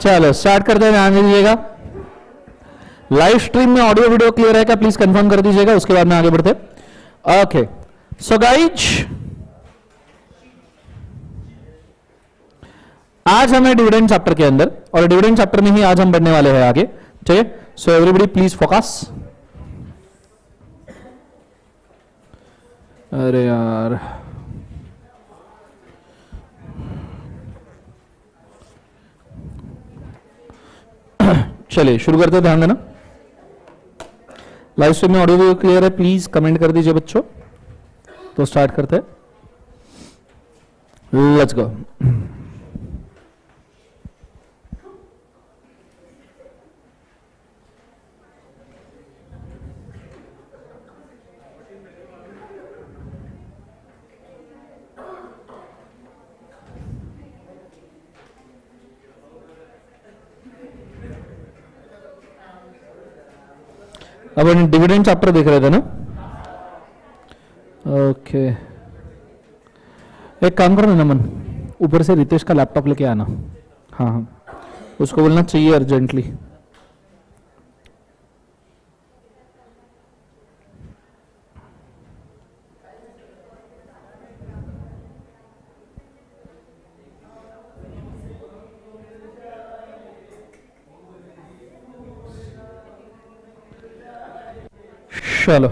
चलो स्टार्ट करते हैं, ध्यान दीजिएगा। लाइव स्ट्रीम में ऑडियो वीडियो क्लियर है क्या, प्लीज कंफर्म कर दीजिएगा, उसके बाद में आगे बढ़ते। ओके सो गाइज, आज हमें डिविडेंड चैप्टर के अंदर, और डिविडेंड चैप्टर में ही आज हम बढ़ने वाले हैं आगे, ठीक है। So everybody please focus. अरे यार चलिए शुरू करते हैं, ध्यान देना। लाइव स्ट्रीम में ऑडियो वीडियो क्लियर है, प्लीज कमेंट कर दीजिए बच्चों। तो स्टार्ट करते हैं, लेट्स गो। अब डिविडेंड चैप्टर देख रहे थे ना। ओके एक काम करो ना नमन, ऊपर से रितेश का लैपटॉप लेके आना। हाँ हाँ, उसको बोलना चाहिए अर्जेंटली। चलो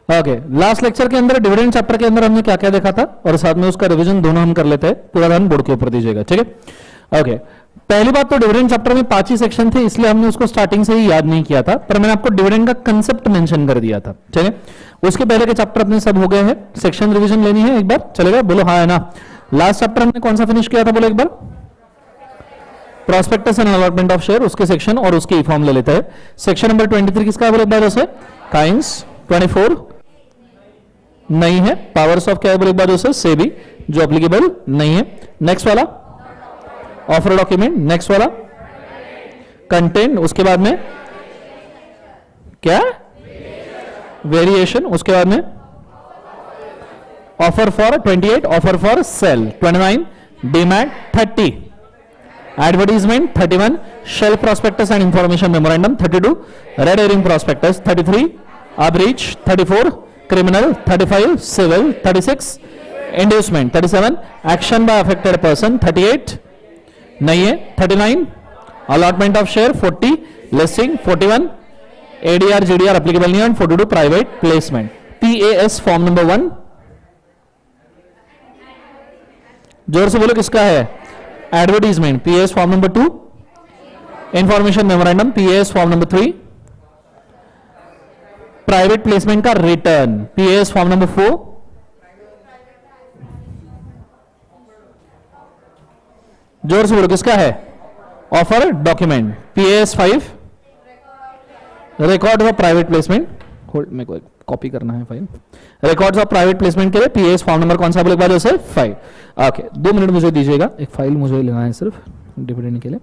ओके लास्ट लेक्चर के अंदर डिविडेंड चैप्टर के अंदर हमने क्या क्या देखा था, और साथ में उसका रिवीजन दोनों हम कर लेते हैं। पूरा ध्यान बोर्ड के ऊपर दीजिएगा, ठीक है। ओके पहली बात तो डिविडेंड चैप्टर में 5 ही सेक्शन थे, इसलिए हमने उसको स्टार्टिंग से ही याद नहीं किया था, पर मैंने आपको डिविडेंड का कंसेप्ट मेंशन कर दिया था, ठीक है। उसके पहले के चैप्टर अपने सब हो गए हैं। सेक्शन रिवीजन लेनी है एक बार, चलेगा? बोलो हाँ है ना। लास्ट चैप्टर हमने कौन सा फिनिश किया था, बोलो एक बार। Prospectus and allotment of share, उसके सेक्शन और उसके फॉर्म ले लेते हैं। सेक्शन नंबर 23 किसका है, बोलो एक बार उसे। काइंस। 24 नहीं है। पावर्स ऑफ क्या है, बोलो एक बार उसे। सेबी, जो एप्लीकेबल नहीं है। नेक्स्ट वाला ऑफर डॉक्यूमेंट। नेक्स्ट वाला कंटेंट, उसके बाद में क्या, वेरिएशन, उसके बाद में offer for 28, offer for sale 29, demat 30, advertisement 31, shelf prospectus and information memorandum 32, red herring prospectus 33, abridged 34, criminal 35, civil 36, inducement 37, action by affected person 38 नहीं है। 39 allotment of share 40, listing 41, ADR GDR applicable नहीं है। 42 private placement. PAS form number 1, जोर से बोलो किसका है, advertisement. PaaS form number 2, information memorandum. PaaS form number 3, private placement का रिटर्न। पीएएस फॉर्म नंबर 4, जोर से बोलो किसका है, offer document. PaaS 5, record of private placement. Hold, मेरे को कॉपी करना है file. Records of private placement के लिए पीएएस फॉर्म नंबर कौन सा, बोले एक बार उसे 5। ओके 2 मिनट मुझे दीजिएगा, एक फाइल मुझे लेना है सिर्फ डिविडेंड के लिए।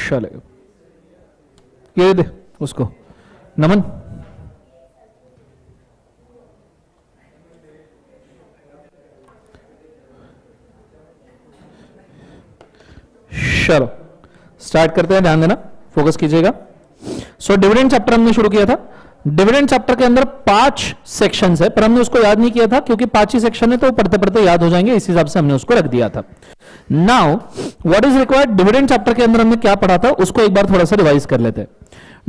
चलो ये दे उसको, नमन चलो स्टार्ट करते हैं, ध्यान देना, फोकस कीजिएगा। सो डिविडेंड चैप्टर हमने शुरू किया था। डिविडेंड चैप्टर के अंदर 5 सेक्शंस है, पर हमने उसको याद नहीं किया था क्योंकि 5 ही सेक्शन है तो पढ़ते पढ़ते याद हो जाएंगे, इस हिसाब से हमने उसको रख दिया था। Now what is required, dividend chapter के अंदर हमने क्या पढ़ा था उसको एक बार थोड़ा सा रिवाइज कर लेते हैं।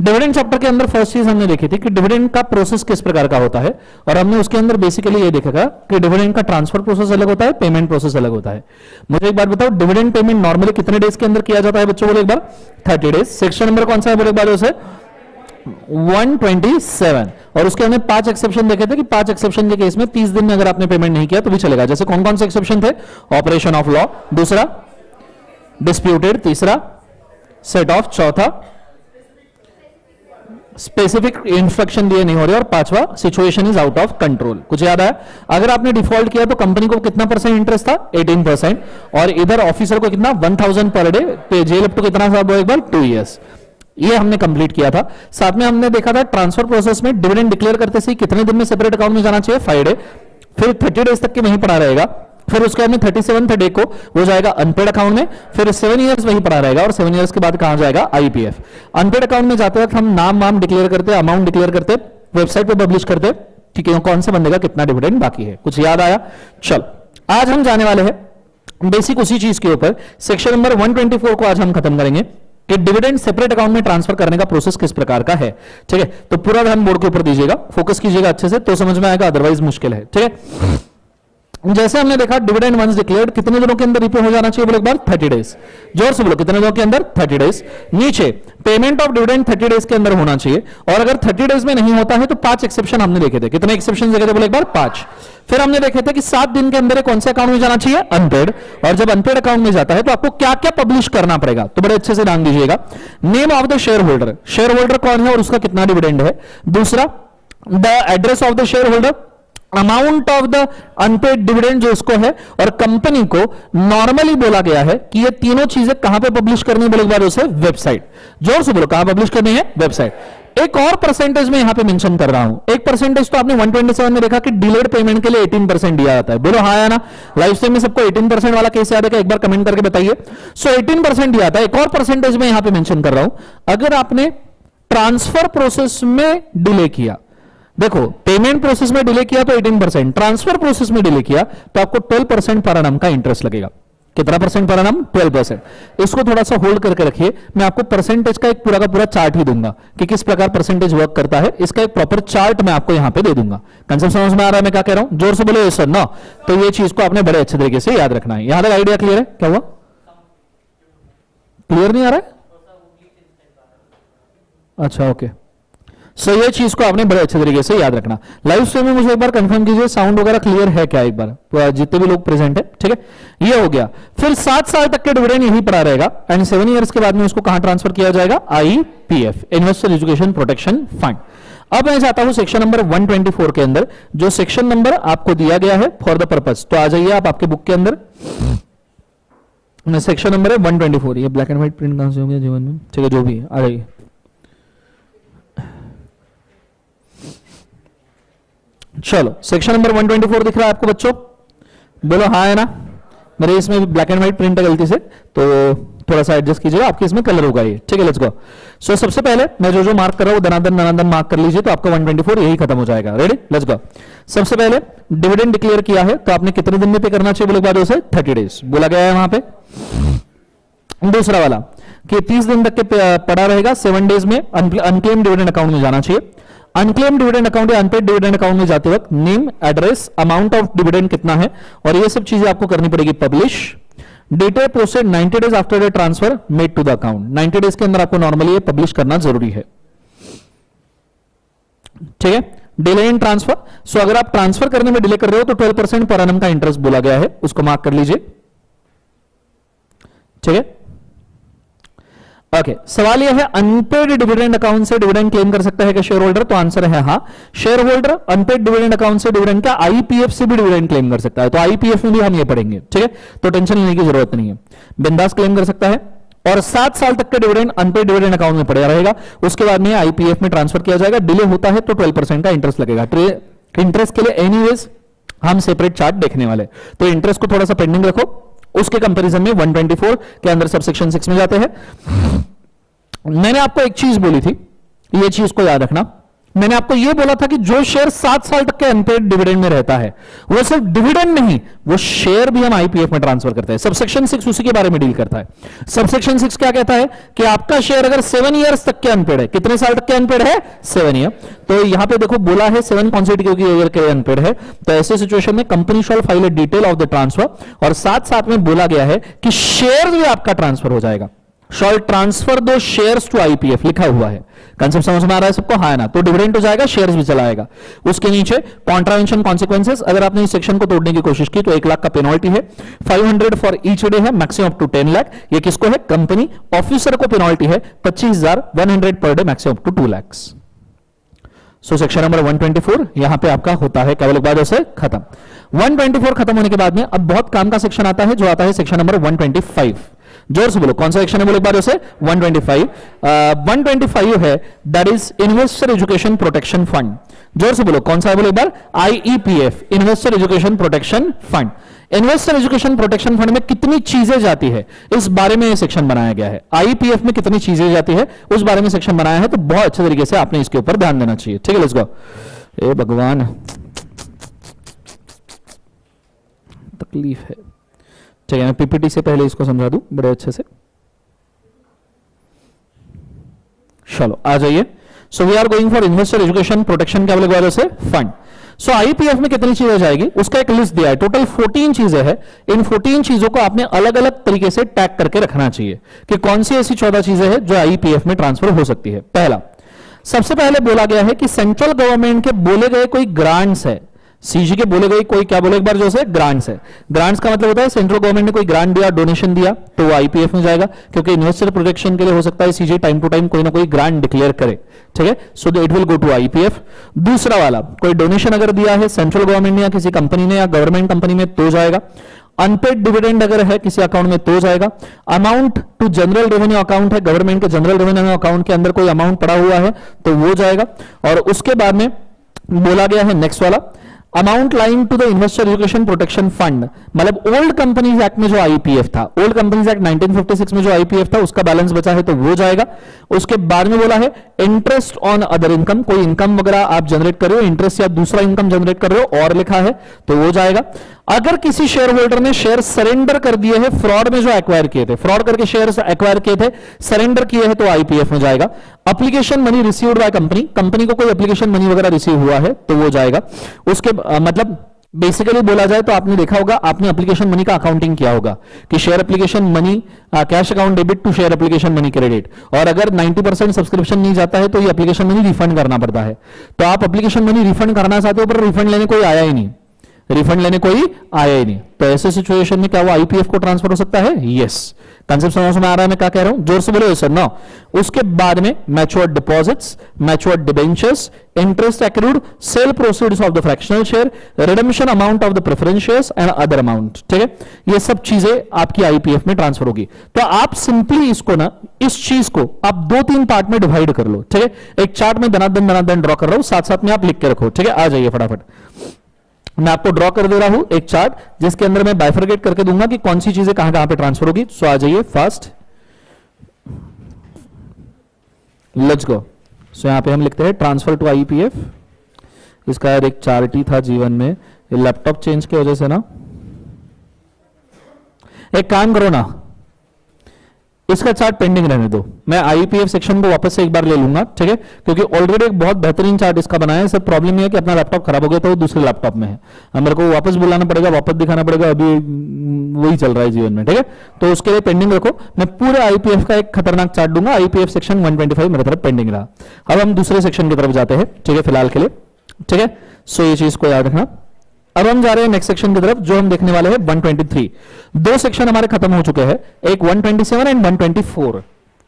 डिविडेंड चैप्टर के अंदर फर्स्ट चीज हमने देखी थी कि डिविडेंड का प्रोसेस किस प्रकार का होता है, और हमने उसके अंदर बेसिकली ये देखा कि डिविडेंड का ट्रांसफर प्रोसेस अलग होता है, पेमेंट प्रोसेस अलग होता है। मुझे एक बात बताओ, डिविडेंड पेमेंट नॉर्मली कितने डेज के अंदर किया जाता है बच्चों, बोलो एक बार, 30 डेज। सेक्शन नंबर कौन सा है बोलो एक बार, उसे 127, और उसके हमने 5 एक्सेप्शन देखे थे कि 5 एक्सेप्शन के केस में 30 दिन में अगर आपने पेमेंट नहीं किया तो भी चलेगा। जैसे कौन कौन से एक्सेप्शन थे, ऑपरेशन ऑफ लॉ दूसरा, डिस्प्यूटेड तीसरा, सेट ऑफ चौथा, स्पेसिफिक इंस्ट्रक्शन दिए नहीं हो रहे, और 5वां situation is out of control. कुछ याद आया, अगर आपने डिफॉल्ट किया तो कंपनी को कितना परसेंट इंटरेस्ट था, 18%, और इधर ऑफिसर को कितना 1000 पर डे पे, जेल अप टू कितना था एक बार 2 इयर्स। ये हमने कंप्लीट किया था। साथ में हमने देखा था ट्रांसफर प्रोसेस में डिविडेंड डिक्लेयर करते से कितने दिन में सेपरेट अकाउंट में जाना चाहिए, 5 डे, फिर 30 डेज तक के वहीं पड़ा रहेगा, फिर उसके बाद में 37th डे को वो जाएगा अनपेड अकाउंट में, फिर 7 इयर्स वहीं पड़ा रहेगा, और 7 इयर्स के बाद कहां जाएगा, आईपीएफ। अनपेड अकाउंट में जाते वक्त हम नाम वाम डिक्लेयर करते, अमाउंट डिक्लेयर करते, वेबसाइट पे पब्लिश करते, ठीक है, कौन से बंदे का कितना डिविडेंड बाकी है। कुछ याद आया? चल आज हम जाने वाले हैं बेसिक उसी चीज के ऊपर। सेक्शन नंबर 124 को आज हम खत्म करेंगे कि डिविडेंड सेपरेट अकाउंट में ट्रांसफर करने का प्रोसेस किस प्रकार का है। ठीक है, तो पूरा ध्यान बोर्ड के ऊपर दीजिएगा, फोकस कीजिएगा अच्छे से तो समझ में आएगा, अदरवाइज मुश्किल है। ठीक है, जैसे हमने देखा डिविडेंड वंस डिक्लेयर्ड कितने दिनों के अंदर रिपो हो जाना चाहिए, बोलो एक बार 30 डेज। जोर से बोलो, कितने दिनों के अंदर, 30 डेज। नीचे पेमेंट ऑफ डिविडेंड 30 डेज के अंदर होना चाहिए, और अगर 30 डेज में नहीं होता है तो 5 एक्सेप्शन हमने देखे थे। कितने एक्सेप्शन देखे थे बोलो एक बार, 5। फिर हमने देखे थे कि 7 दिन के अंदर कौन से अकाउंट में जाना चाहिए, अनपेड, और जब अनपेड अकाउंट में जाता है तो आपको क्या क्या पब्लिश करना पड़ेगा, तो बड़े अच्छे से ध्यान दीजिएगा। Name of the share holder, share holder कौन है और उसका कितना डिविडेंड है। दूसरा, the address of the share holder, amount of the unpaid dividend जो उसको है, और कंपनी को नॉर्मली बोला गया है कि ये तीनों चीजें कहां पे पब्लिश करनी है, बोले एक बार उसे वेबसाइट। जोर से बोलो, कहां पब्लिश करनी है, वेबसाइट। एक और परसेंटेज में यहां पे मेंशन कर रहा हूं, एक परसेंटेज तो आपने 127 में देखा कि डिलेड पेमेंट के लिए 18% दिया जाता है। बोलो हाँ या ना, लाइव स्ट्रीम में सबको 18% वाला केस याद है, एक बार कमेंट करके बताइए। सो 18% दिया था, एक और परसेंटेज में यहां पे मेंशन कर रहा हूं, अगर आपने ट्रांसफर प्रोसेस में डिले किया, देखो पेमेंट प्रोसेस में डिले किया तो 18%, ट्रांसफर प्रोसेस में डिले किया तो आपको 12% पर annum का इंटरेस्ट लगेगा। कितना परसेंट पर annum, 12%। इसको थोड़ा सा होल्ड करके रखिए, मैं आपको परसेंटेज का एक पूरा का पूरा चार्ट ही दूंगा कि किस प्रकार परसेंटेज वर्क करता है, इसका एक प्रॉपर चार्ट मैं आपको यहां पे दे दूंगा। कंसेप्ट समझ में आ रहा है मैं क्या कह रहा हूं, जोर से बोलो सर ना। तो ये चीज को आपने बड़े अच्छे तरीके से याद रखना है। यहां तक आइडिया क्लियर है, क्या हुआ, क्लियर नहीं आ रहा है? अच्छा ओके, सो ये चीज को आपने बड़े अच्छे तरीके से याद रखना। लाइव स्ट्रीम में मुझे एक बार कंफर्म कीजिए साउंड वगैरह क्लियर है क्या, एक बार जितने भी लोग प्रेजेंट है। ठीक है, ये हो गया। फिर 7 साल तक के डिविडेंड यही पड़ा रहेगा, एंड 7 इयर्स के बाद में उसको कहां ट्रांसफर किया जाएगा, IPF, investor education protection fund. अब मैं जाता हूं सेक्शन नंबर 124 के अंदर, जो सेक्शन नंबर आपको दिया गया है फॉर द पर्पज। तो आ जाइए आप आपके बुक के अंदर, सेक्शन नंबर है 124। ये ब्लैक एंड व्हाइट प्रिंट कहां से हो गया जीवन में, ठीक है, जो भी है आ जाइए। चलो सेक्शन नंबर 124 दिख रहा है आपको बच्चों, बोलो हाँ है ना। मेरे इसमें ब्लैक एंड व्हाइट प्रिंट है गलती से, तो थोड़ा सा एडजस्ट कीजिएगा, आपके इसमें कलर होगा ये। ठीक है, लेट्स गो। सो सबसे पहले मैं जो मार्क कर रहा हूं दनादन मार्क कर लीजिए, तो आपका 124 यही खत्म हो जाएगा। रेडी, लेट्स गो। सबसे पहले डिविडेंड डिक्लेयर किया है तो आपने कितने दिन में पे करना चाहिए, बोले बाद उसे 30 डेज बोला गया है वहां पे। दूसरा वाला कि 30 दिन तक के पड़ा रहेगा, 7 डेज में अनक्लेम डिविडेंड अकाउंट में जाना चाहिए। अनक्लेम डिविडेंड अकाउंट या अनपेड डिविडेंड अकाउंट में जाते वक्त name, address, amount of dividend कितना है, और ये सब चीजें आपको करनी पड़ेगी publish. Detail proceed 90 days after the transfer made to the account, 90 days के अंदर आपको नॉर्मली ये पब्लिश करना जरूरी है। ठीक है, डिले इन ट्रांसफर, सो अगर आप ट्रांसफर करने में डिले कर रहे हो तो 12% पर annum का इंटरेस्ट बोला गया है, उसको मार्क कर लीजिए। ठीक है, ओके। सवाल यह है अनपेड डिविडेंड अकाउंट से डिविडेंड क्लेम कर सकता है क्या शेयर होल्डर, तो आंसर है हाँ। Share holder unpaid dividend account से डिविडेंड का आईपीएफ से भी डिविडेंड क्लेम कर सकता है, तो आईपीएफ में भी हम ये पढ़ेंगे। ठीक है, तो टेंशन लेने की जरूरत नहीं है, बिंदास क्लेम कर सकता है। और 7 साल तक के डिविडेंड अनपेड डिविडेंड अकाउंट में पड़ा रहेगा। उसके बाद में आईपीएफ में ट्रांसफर किया जाएगा। डिले होता है तो 12% का इंटरेस्ट लगेगा। इंटरेस्ट के लिए एनीवेज हम सेपरेट चार्ट देखने वाले, तो इंटरेस्ट को थोड़ा सा पेंडिंग रखो। उसके कंपैरिजन में 124 के अंदर सबसेक्शन 6 में जाते हैं। मैंने आपको एक चीज बोली थी, ये चीज को याद रखना। मैंने आपको यह बोला था कि जो शेयर 7 साल तक के अनपेड डिविडेंड में रहता है, वो सिर्फ डिविडेंड नहीं, वो शेयर भी हम आईपीएफ में ट्रांसफर करते हैं। सबसेक्शन 6 उसी के बारे में डील करता है। सबसेक्शन 6 क्या कहता है कि आपका शेयर अगर 7 ईयर्स तक के अनपेड है, कितने साल तक के अनपेड है? 7 ईयर। तो यहां पे देखो बोला है 7 कॉन्सेक्यूटिव ईयर के अनपेड है, तो ऐसे सिचुएशन में company shawl file A detail of the transfer, और साथ साथ में बोला गया है कि शेयर भी आपका ट्रांसफर हो जाएगा। शॉल ट्रांसफर दो शेयर्स टू आईपीएफ लिखा हुआ है। कंसेप्ट समझ में आ रहा है सबको? हाँ ना? तो डिविडेंड हो जाएगा, शेयर्स भी चला आएगा। उसके नीचे कॉन्ट्रावेंशन कॉन्सिक्वेंसेस, अगर आपने इस सेक्शन को तोड़ने की कोशिश की तो 1 लाख का पेनल्टी है। 500 फॉर ईच डे है, मैक्सिमम अप टू 10 लाख। ये किसको है? कंपनी। ऑफिसर को पेनल्टी है 25,000 100 per day, maximum up to 2 lakh. So section number 124 यहां पे आपका होता है केवल एक बार से खत्म। 124 खत्म होने के बाद में अब बहुत काम का सेक्शन आता है, जो आता है सेक्शन नंबर 125। जोर से बोलो, कौन सा सेक्शन है? बोलो एक बार उसे। 125 125 है, that is investor education protection fund. जोर से बोलो, कौन सा है? बोलो एक बार। IEPF, investor education protection fund. Investor education protection fund में कितनी चीजें जाती है, इस बारे में सेक्शन बनाया गया है। आईपीएफ में कितनी चीजें जाती है, उस बारे में सेक्शन बनाया है, तो बहुत अच्छे तरीके से आपने इसके ऊपर ध्यान देना चाहिए। ठीक है, लेट्स गो। ए भगवान, तकलीफ है। ठीक है, मैं पीपीटी से पहले इसको समझा दूं बड़े अच्छे से। चलो आ जाइए। So we are going for investor education protection क्या बोले से फंड। सो आईपीएफ में कितनी चीजें जाएगी उसका एक लिस्ट दिया है। टोटल 14 चीजें हैं। इन 14 चीजों को आपने अलग अलग तरीके से टैग करके रखना चाहिए कि कौन सी ऐसी 14 चीजें हैं जो आईपीएफ में ट्रांसफर हो सकती है। पहला, सबसे पहले बोला गया है कि सेंट्रल गवर्नमेंट के बोले गए कोई ग्रांट्स है। सीजी के बोले गए कोई, क्या बोले एक बार जो से, ग्रांट्स है। ग्रांट्स का मतलब होता है सेंट्रल गवर्नमेंट ने कोई ग्रांट दिया, डोनेशन दिया, तो वो आईपीएफ में जाएगा, क्योंकि इन्वेस्टर प्रोटेक्शन के लिए हो सकता है सीजी टाइम टू टाइम कोई ना कोई ग्रांट डिक्लेयर करे। ठीक है, so it will go to IPF. दूसरा वाला, कोई डोनेशन अगर दिया है सेंट्रल गवर्नमेंट ने या किसी कंपनी ने या गवर्नमेंट कंपनी में, तो जाएगा। अनपेड डिविडेंड अगर है किसी अकाउंट में, तो जाएगा। Amount to general revenue account है, गवर्नमेंट के जनरल रेवेन्यू अकाउंट के अंदर कोई अमाउंट पड़ा हुआ है, तो वो जाएगा। और उसके बाद में बोला गया है नेक्स्ट वाला, amount lying to the investor education protection fund, मतलब ओल्ड कंपनीज एक्ट में जो आईपीएफ था, ओल्ड कंपनीज एक्ट 1956 में जो आईपीएफ था, उसका बैलेंस बचा है तो वो जाएगा। उसके बाद में बोला है इंटरेस्ट ऑन अदर इनकम, कोई इनकम वगैरह आप जनरेट कर रहे हो, इंटरेस्ट या दूसरा इनकम जनरेट कर रहे हो और लिखा है, तो वो जाएगा। अगर किसी शेयर होल्डर ने शेयर सरेंडर कर दिए हैं फ्रॉड में, जो एक्वायर किए थे, फ्रॉड करके शेयर एक्वायर किए थे, सरेंडर किए हैं, तो आईपीएफ में जाएगा। Application money received by company, company को कोई एप्लीकेशन मनी वगैरह रिसीव हुआ है तो वो जाएगा। उसके मतलब बेसिकली बोला जाए तो आपने देखा होगा, आपने एप्लीकेशन मनी का अकाउंटिंग किया होगा कि share application money cash account debit to share application money credit, और अगर 90% सब्सक्रिप्शन नहीं जाता है तो ये एप्लीकेशन मनी रिफंड करना पड़ता है। तो आप एप्लीकेशन मनी रिफंड करना चाहते हो पर रिफंड लेने कोई आया ही नहीं, रिफंड लेने कोई आया ही नहीं, तो ऐसे सिचुएशन में क्या वो आईपीएफ को ट्रांसफर हो सकता है? यस। कंसेप्ट समझ में आ रहा है मैं क्या कह रहा हूं? जोर से बोलो सर। नो। उसके बाद में matured deposits, matured debentures, interest accrued, sale proceeds of the fractional share, redemption amount of the preference shares and other amount. ठीक है, ये सब चीजें आपकी आईपीएफ में ट्रांसफर होगी। तो आप सिंपली इसको ना, इस चीज को आप 2-3 पार्ट में डिवाइड कर लो। ठीक है, एक चार्ट में दनादन ड्रॉ कर रहा हूं, साथ साथ में आप लिख के रखो। ठीक है, आ जाइए फटाफट। मैं आपको ड्रॉ कर दे रहा हूं एक चार्ट, जिसके अंदर मैं बाइफरकेट करके दूंगा कि कौन सी चीजें कहां कहां पे ट्रांसफर होगी। सो आ जाइए फास्ट, लेट्स गो। सो यहां पे हम लिखते हैं ट्रांसफर टू आईपीएफ। इसका यार एक चार्ट ही था जीवन में, ये लैपटॉप चेंज की वजह से ना, एक काम करो ना, इसका चार्ट पेंडिंग रहने दो, मैं आईपीएफ सेक्शन को वापस से एक बार ले लूंगा। ठीक है, क्योंकि ऑलरेडी एक बहुत बेहतरीन चार्ट इसका बनाया है। सब प्रॉब्लम ये है कि अपना लैपटॉप खराब हो गया था, वो दूसरे लैपटॉप में है, अब मेरे को वापस बुलाना पड़ेगा, वापस दिखाना पड़ेगा, अभी वही चल रहा है जीवन में। ठीक है, तो उसके लिए पेंडिंग रखो। मैं पूरे आईपीएफ का एक खतरनाक चार्ट दूंगा। आईपीएफ सेक्शन 125 मेरे तरफ पेंडिंग रहा। अब हम दूसरे सेक्शन की तरफ जाते हैं। ठीक है, फिलहाल के लिए। ठीक है, सो ये चीज को याद रखना। अब हम जा रहे हैं नेक्स्ट सेक्शन की तरफ, जो हम देखने वाले हैं 123। 2 सेक्शन हमारे खत्म हो चुके हैं, एक 127 एंड 124।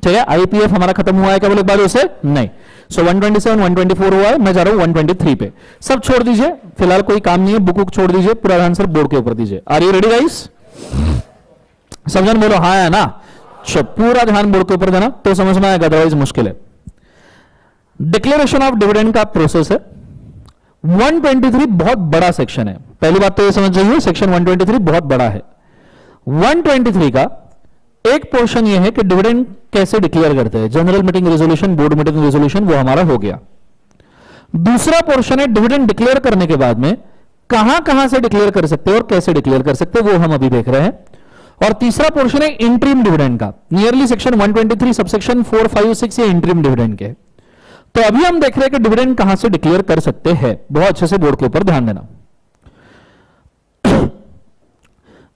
ठीक है, आईपीएफ हमारा खत्म हुआ है क्या बोले एक बार उसे? नहीं। सो 127 124 हुआ है, मैं जा रहा हूं 123 पे। सब छोड़ दीजिए, फिलहाल कोई काम नहीं है, बुक छोड़ दीजिए, पूरा आंसर बोर्ड के ऊपर दीजिए। Are you ready guys? सब जन बोलो हाँ या ना। चलो पूरा ध्यान बोर्ड के ऊपर देना तो समझ में आएगा, अदरवाइज मुश्किल है। डिक्लेरेशन ऑफ डिविडेंड का प्रोसेस है। 123 बहुत बड़ा सेक्शन है, पहली बात तो ये समझ जाइए, सेक्शन 123 बहुत बड़ा है। 123 का एक पोर्शन ये है कि डिविडेंड कैसे डिक्लेयर करते हैं, general meeting resolution, board meeting resolution, वो हमारा हो गया। दूसरा पोर्शन है डिविडेंड डिक्लेयर करने के बाद में कहां से डिक्लेयर कर सकते हैं और कैसे डिक्लेयर कर सकते हैं, वो हम अभी देख रहे हैं। और तीसरा पोर्शन है इंटरिम डिविडेंड का, नियरली सेक्शन 123 सबसेक्शन 4, 5, 6 ये इंटरिम डिविडेंड के। तो अभी हम देख रहे हैं कि डिविडेंड कहां से डिक्लेयर कर सकते हैं, बहुत अच्छे से बोर्ड के ऊपर ध्यान देना।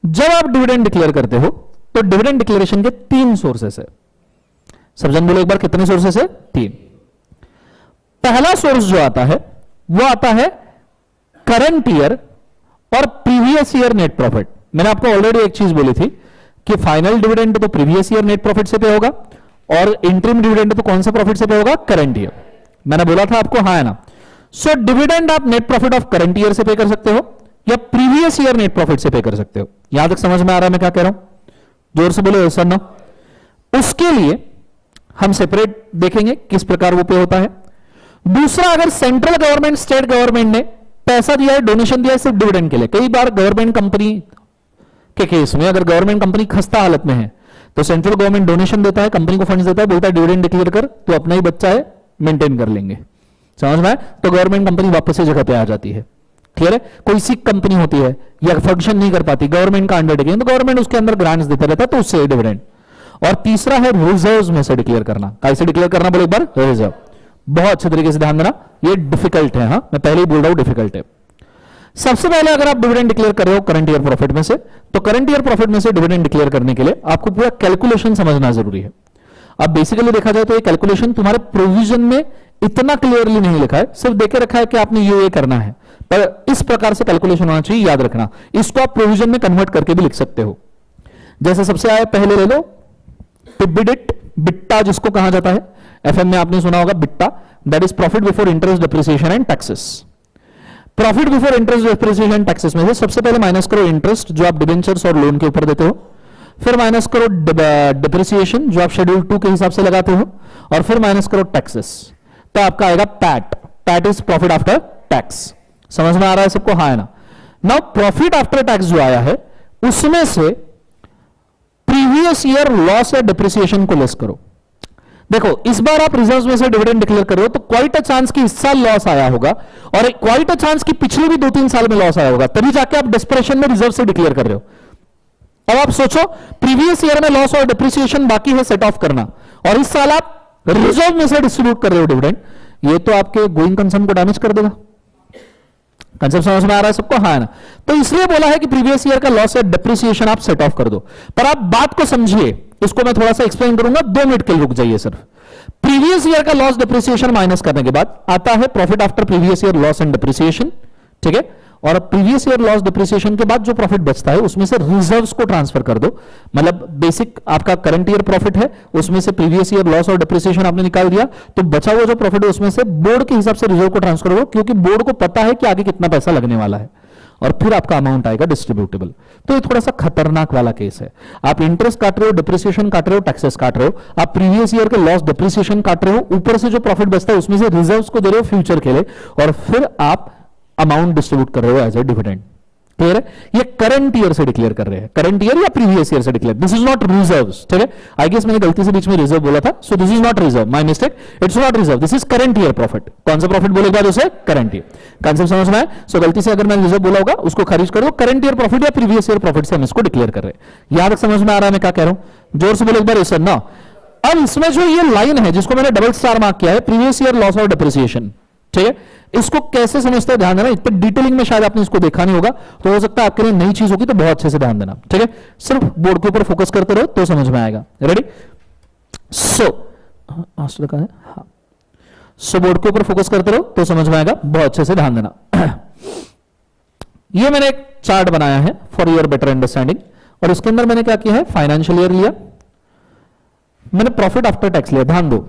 जब आप डिविडेंड डिक्लेयर करते हो तो डिविडेंड डिक्लेरेशन के 3 सोर्सेस है। सब जन बोलो एक बार, कितने सोर्सेस है? 3। पहला सोर्स जो आता है वो आता है करंट ईयर और प्रीवियस ईयर नेट प्रॉफिट। मैंने आपको ऑलरेडी एक चीज बोली थी कि फाइनल डिविडेंड तो प्रीवियस ईयर नेट प्रॉफिट से पे होगा और इंटरिम डिविडेंड तो कौन सा प्रॉफिट से पे होगा? Current year. मैंने बोला था आपको, हाँ है ना। सो डिविडेंड आप net profit of current year से पे कर सकते हो या प्रीवियस ईयर नेट प्रॉफिट से पे कर सकते हो। यहां तक समझ में आ रहा है मैं क्या कह रहा हूं? जोर से बोलो सर ना। उसके लिए हम सेपरेट देखेंगे किस प्रकार वो पे होता है। दूसरा, अगर सेंट्रल गवर्नमेंट, स्टेट गवर्नमेंट ने पैसा दिया है, डोनेशन दिया है सिर्फ डिविडेंड के लिए, कई बार गवर्नमेंट कंपनी के केस में अगर गवर्नमेंट कंपनी खस्ता हालत में है तो सेंट्रल गवर्नमेंट डोनेशन देता है, कंपनी को फंड्स देता है, बोलता है डिविडेंड डिक्लेयर कर, तो अपना ही बच्चा है, मेंटेन कर लेंगे। समझ में आए? तो गवर्नमेंट कंपनी वापस से जगह पे आ जाती है। क्लियर है? कोई सिक कंपनी होती है या फंक्शन नहीं कर पाती, गवर्नमेंट का अंडरटेकिंग, तो गवर्नमेंट उसके अंदर ग्रांट्स देता रहता है, तो उससे डिविडेंड। और तीसरा है रिजर्व्स में से डिक्लेयर करना। कैसे डिक्लेयर करना बोले एक बार? रिजर्व। बहुत अच्छे तरीके से ध्यान देना, ये डिफिकल्ट है, हाँ मैं पहले ही बोल रहा हूं डिफिकल्ट है। सबसे पहले अगर आप डिविडेंड डिक्लेयर कर रहे हो करंट ईयर प्रॉफिट में से, तो करंट ईयर प्रॉफिट में से डिविडेंड डिक्लेयर करने के लिए आपको पूरा कैलकुलेशन समझना जरूरी है। अब बेसिकली देखा जाए तो ये कैलकुलेशन तुम्हारे प्रोविजन में इतना क्लियरली नहीं लिखा है, सिर्फ देके रखा है कि आपने ये करना है, पर इस प्रकार से कैलकुलेशन होना चाहिए, याद रखना। इसको आप प्रोविजन में कन्वर्ट करके भी लिख सकते हो। जैसे सबसे आए पहले ले लो पिबिडिट, बिट्टा जिसको कहा जाता है, एफएम में आपने सुना होगा बिट्टा, that is profit before interest, depreciation and taxes. Profit before interest, depreciation and taxes में से सबसे पहले माइनस करो इंटरेस्ट जो आप डिबेंचर्स और लोन के ऊपर देते हो, फिर माइनस करो डिप्रिसिएशन जो आप शेड्यूल 2 के हिसाब से लगाते हो, और फिर माइनस करो टैक्सेस, तो आपका आएगा PAT. PAT is profit after tax. समझ में आ रहा है सबको? हाँ है ना। नाउ प्रॉफिट आफ्टर टैक्स जो आया है उसमें से प्रीवियस ईयर लॉस या डिप्रिसिएशन को लेस करो। देखो इस बार आप रिजर्व में से डिविडेंड डिक्लेयर कर रहे हो तो क्वाइट अ चांस कि इस साल लॉस आया होगा और क्वाइट अ चांस कि पिछले भी 2-3 साल में लॉस आया होगा, तभी जाके आप डिस्परेशन में रिजर्व से डिक्लेयर कर रहे हो। अब आप सोचो प्रीवियस ईयर में लॉस और डिप्रिसिएशन बाकी है सेट ऑफ करना, और इस साल आप रिजर्व में से डिस्ट्रीब्यूट कर रहे हो डिविडेंड, ये तो आपके गोइंग कंसर्न को डैमेज कर देगा। कंसेप्ट समझ में आ रहा है सबको? हाँ ना। तो इसलिए बोला है कि प्रीवियस ईयर का लॉस या डिप्रिसिएशन आप सेट ऑफ कर दो। पर आप बात को समझिए, इसको मैं थोड़ा सा एक्सप्लेन करूंगा, 2 मिनट के लिए रुक जाइए सिर्फ। प्रीवियस ईयर का लॉस डिप्रिसिएशन माइनस करने के बाद आता है profit after previous year loss and depreciation, ठीक है। और प्रीवियस ईयर लॉस डिप्रिसिएशन के बाद जो प्रॉफिट बचता है उसमें से रिजर्व्स को ट्रांसफर कर दो। मतलब बेसिक आपका करंट ईयर प्रॉफिट है, उसमें से प्रीवियस ईयर लॉस और डिप्रिसिएशन आपने निकाल दिया, तो बचा हुआ जो प्रॉफिट है उसमें से बोर्ड के हिसाब से रिजर्व को ट्रांसफर करो, क्योंकि बोर्ड को पता है कि आगे कितना पैसा लगने वाला है, और फिर आपका अमाउंट आएगा डिस्ट्रीब्यूटेबल। तो ये थोड़ा सा खतरनाक वाला केस है। आप इंटरेस्ट काट रहे हो, डिप्रिसिएशन काट रहे हो, टैक्सेस काट रहे हो, आप प्रीवियस ईयर के लॉस डिप्रिसिएशन काट रहे हो, ऊपर से जो प्रॉफिट बचता है उसमें से रिजर्व्स को दे रहे हो फ्यूचर के लिए, और फिर आप अमाउंट डिस्ट्रीब्यूट कर रहे हो एज ए डिविडेंड। क्लियर है? ये करंट ईयर से डिक्लेयर कर रहे हैं, करंट ईयर या प्रीवियस ईयर से declare. This is not reserves, ठीक है। आई गेस मैंने गलती से बीच में रिजर्व बोला था, सो this is not reserve, my mistake, it's not reserve, this is current year profit. कौन सा प्रॉफिट बोलेगा उसे? Current year. कंसेप्ट समझ में आया? सो गलती से अगर मैंने रिजर्व बोला होगा उसको खारिज करो, करंट ईयर प्रॉफिट या प्रीवियस ईयर प्रॉफिट से हम इसको डिक्लेयर कर रहे हैं। याद समझ में आ रहा है मैं क्या कह रहा हूं? जोर से बोलो एक बार सर ना। अब इसमें जो ये लाइन है जिसको मैंने डबल स्टार मार्क किया है, प्रीवियस ईयर लॉस और डिप्रिसिएशन, ठीक है, इसको कैसे समझते हैं ध्यान देना। इस पर डिटेलिंग में शायद आपने इसको देखा नहीं होगा, तो हो सकता है आपके लिए नई चीज होगी, तो बहुत अच्छे से ध्यान देना, ठीक है। सिर्फ बोर्ड के ऊपर फोकस करते रहो तो समझ में आएगा। रेडी? सो का है, हाँ। सो बोर्ड के ऊपर फोकस करते रहो तो समझ में आएगा, बहुत अच्छे से ध्यान देना। ये मैंने एक चार्ट बनाया है फॉर योर बेटर अंडरस्टैंडिंग, और इसके अंदर मैंने क्या किया है, फाइनेंशियल ईयर लिया, मैंने प्रॉफिट आफ्टर टैक्स लिया। ध्यान दो,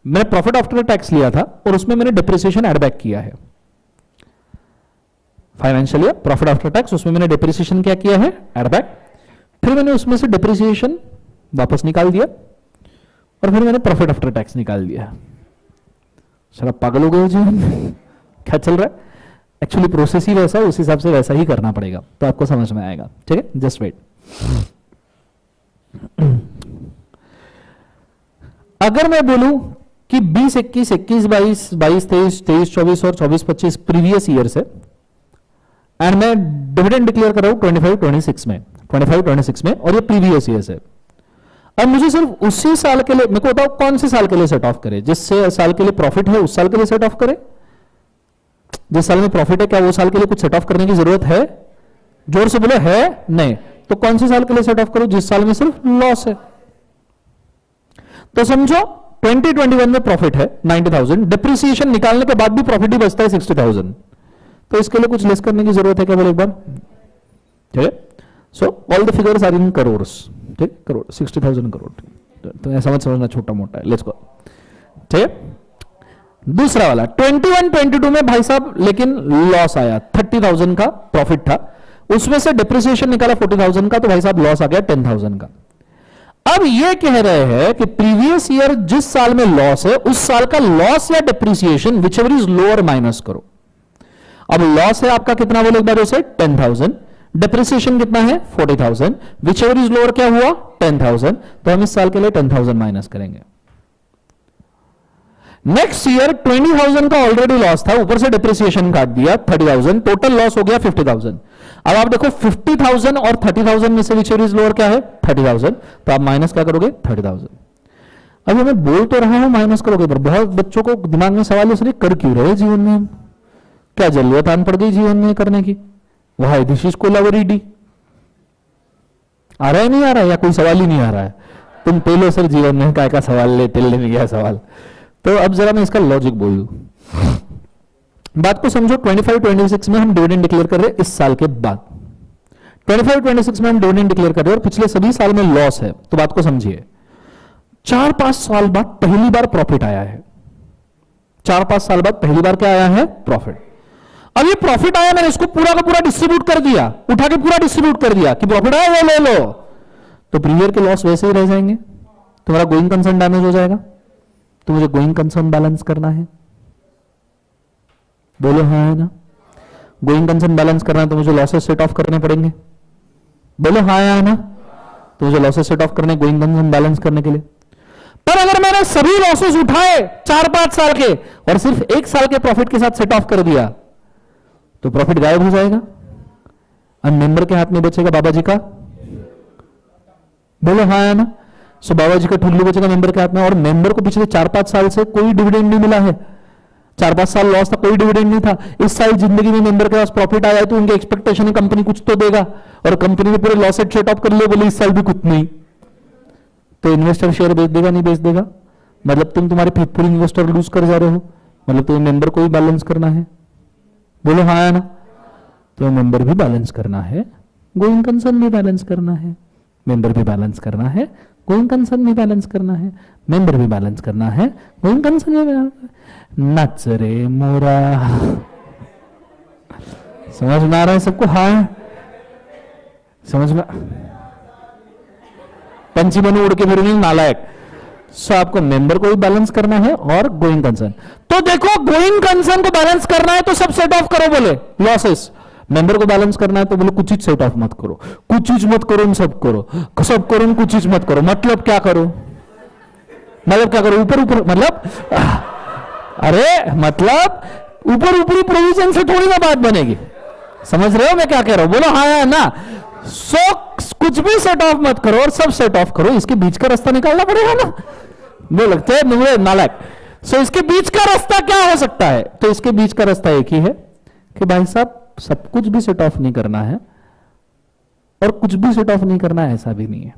मैंने प्रॉफिट आफ्टर टैक्स लिया था और उसमें मैंने डिप्रिसिएशन ऐड बैक किया है। Financial year profit after tax, उसमें मैंने डिप्रिसिएशन क्या किया है, ऐड बैक, फिर मैंने उसमें से डिप्रिसिएशन वापस निकाल दिया और फिर मैंने प्रॉफिट आफ्टर टैक्स निकाल दिया। सर आप पागल हो गए हो जीवन में? क्या चल रहा है? एक्चुअली प्रोसेस ही वैसा है, उस हिसाब से वैसा ही करना पड़ेगा, तो आपको समझ में आएगा। ठीक है, जस्ट वेट। अगर मैं बोलूं कि 20, 21, 22, 22, 23, 23, 24 और 24, 25 प्रीवियस ईयर से, एंड मैं डिविडेंड डिक्लेयर कर रहा हूं 25, 26 में, 25, 26 में, और ये प्रीवियस ईयर से। अब मुझे सिर्फ उसी साल के लिए, मेरे को बताओ कौन से साल के लिए सेट ऑफ करे? जिस साल के लिए प्रॉफिट है उस साल के लिए सेट ऑफ करे। जिस साल में प्रॉफिट है क्या वो साल के लिए कुछ सेट ऑफ करने की जरूरत है? जोर से बोलो, है? नहीं। तो कौन से साल के लिए सेट ऑफ करो? जिस साल में सिर्फ लॉस है। तो समझो 2021 में प्रॉफिट है 90,000, डिप्रिसिएशन निकालने के बाद भी प्रॉफिट ही बचता है 60,000, तो इसके लिए कुछ लेस करने की जरूरत है क्या? बोले एक बार। ठीक है, so all the figures are in crores. ठीक, करोड़, 60,000 करोड़, तो समझना छोटा मोटा है। Let's go. ठीक है, दूसरा वाला 21-22 में भाई साहब लेकिन लॉस आया, 30,000 का प्रॉफिट था, उसमें से डिप्रिसिएशन निकाला 40,000 का, तो भाई साहब लॉस आ गया 10,000 का। अब ये कह रहे हैं कि प्रीवियस ईयर जिस साल में लॉस है उस साल का लॉस या depreciation which ever is lower minus करो। अब लॉस है आपका कितना? बोले एक बार उसे 10,000, डिप्रिसिएशन कितना है? 40,000, विच एवर इज लोअर क्या हुआ? 10,000, तो हम इस साल के लिए 10,000 माइनस करेंगे। नेक्स्ट ईयर 20,000 का ऑलरेडी लॉस था, ऊपर से डिप्रिसिएशन काट दिया 30,000, टोटल लॉस हो गया 50,000। अब आप देखो 50,000 और 30,000 में से विच इज लोअर क्या है? 30,000, तो आप माइनस क्या करोगे? 30,000। अभी मैं बोल तो रहा हूं माइनस करोगे, पर बहुत बच्चों को दिमाग में सवाल है, कर क्यों रहे जीवन में? क्या जरूरत आन पड़ गई जीवन में करने की? Why this is collaborative. आ रहा है नहीं आ रहा है, या कोई सवाल ही नहीं आ रहा है? तुम पहले सर जीवन में क्या सवाल लेते में गया सवाल। तो अब जरा मैं इसका लॉजिक बोल दूं, बात को समझो। 25-26 में हम डिविडेंड डिक्लेयर कर रहे हैं इस साल के बाद, 25-26 में हम डिविडेंड डिक्लेयर कर रहे हैं और पिछले सभी साल में लॉस है, तो बात को समझिए। 4-5 साल बाद पहली बार प्रॉफिट आया है, 4-5 साल बाद पहली बार क्या आया है? प्रॉफिट। अब ये प्रॉफिट आया, मैंने इसको पूरा का पूरा डिस्ट्रीब्यूट कर दिया, उठा के पूरा डिस्ट्रीब्यूट कर दिया कि प्रॉफिट आया वो ले लो, तो प्रीवियर के लॉस वैसे ही रह जाएंगे, तुम्हारा गोइंग कंसर्न डैमेज हो जाएगा। तो मुझे गोइंग कंसर्न बैलेंस करना है, बोलो हाँ है ना? गोइंग कंसर्न बैलेंस करना है तो मुझे लॉसेस सेट ऑफ करने पड़ेंगे, बोलो हाँ है ना? तो मुझे लॉसेस सेट ऑफ करने, गोइंग कंसर्न बैलेंस करने के लिए। पर अगर मैंने सभी लॉसेस उठाए 4-5 साल के और सिर्फ 1 साल के प्रॉफिट के साथ सेट ऑफ कर दिया, तो प्रॉफिट गायब हो जाएगा और मेंबर के हाथ में बचेगा बाबा जी का, बोलो हाँ है ना? सो बाबा जी का ठुल्लू बचेगा मेंबर के हाथ में, और मेंबर को पिछले 4-5 साल से कोई डिविडेंड नहीं मिला है, 4-5 साल लॉस था, कोई डिविडेंड नहीं था। इस साल जिंदगी में मेंबर के पास प्रॉफिट आया है तो उनकी एक्सपेक्टेशन है कंपनी कुछ तो देगा, और कंपनी ने पूरे लॉस सेट ऑफ कर लिए, बोले इस साल भी कुछ नहीं, तो इन्वेस्टर शेयर बेच देगा नहीं बेच देगा? मतलब तुम्हारे फेथफुल इन्वेस्टर लूज कर जा रहे हो, मतलब तुम्हें मेंबर को भी बैलेंस करना है, बोलो हाँ है ना? तो मेंबर भी बैलेंस करना है, गोइंग कंसर्न भी बैलेंस करना है, मेंबर भी बैलेंस करना है, गोइंग कंसर्न भी बैलेंस करना है, मेंबर भी बैलेंस करना है, गोइंग कंसर्न भी बैलेंस। नच रे मोरा, समझ में आ रहा है सबको? हाँ समझ में? पंछी बनो उड़ के फिर नालायक। सो आपको मेंबर को भी बैलेंस करना है और गोइंग कंसर्न। तो देखो गोइंग कंसर्न को बैलेंस करना है तो सब सेट ऑफ करो, बोले लॉसेस। मेंबर को बैलेंस करना है तो बोले कुछ चीज सेट ऑफ मत करो, कुछ चीज मत करो, सब करो, सब करो, कुछ चीज मत करो। मतलब क्या करो? मतलब क्या करो? ऊपर ऊपर मतलब अरे मतलब ऊपर ऊपरी प्रोविजन से थोड़ी ना बात बनेगी, समझ रहे हो मैं क्या कह रहा हूं? बोलो हाँ है ना? सो कुछ भी सेट ऑफ मत करो और सब सेट ऑफ करो, इसके बीच का रास्ता निकालना पड़ेगा ना। वो लगता है मुझे नालायक। सो इसके बीच का रास्ता क्या हो सकता है? तो इसके बीच का रास्ता एक ही है कि भाई साहब सब कुछ भी सेट ऑफ नहीं करना है और कुछ भी सेट ऑफ नहीं करना है, ऐसा भी नहीं है,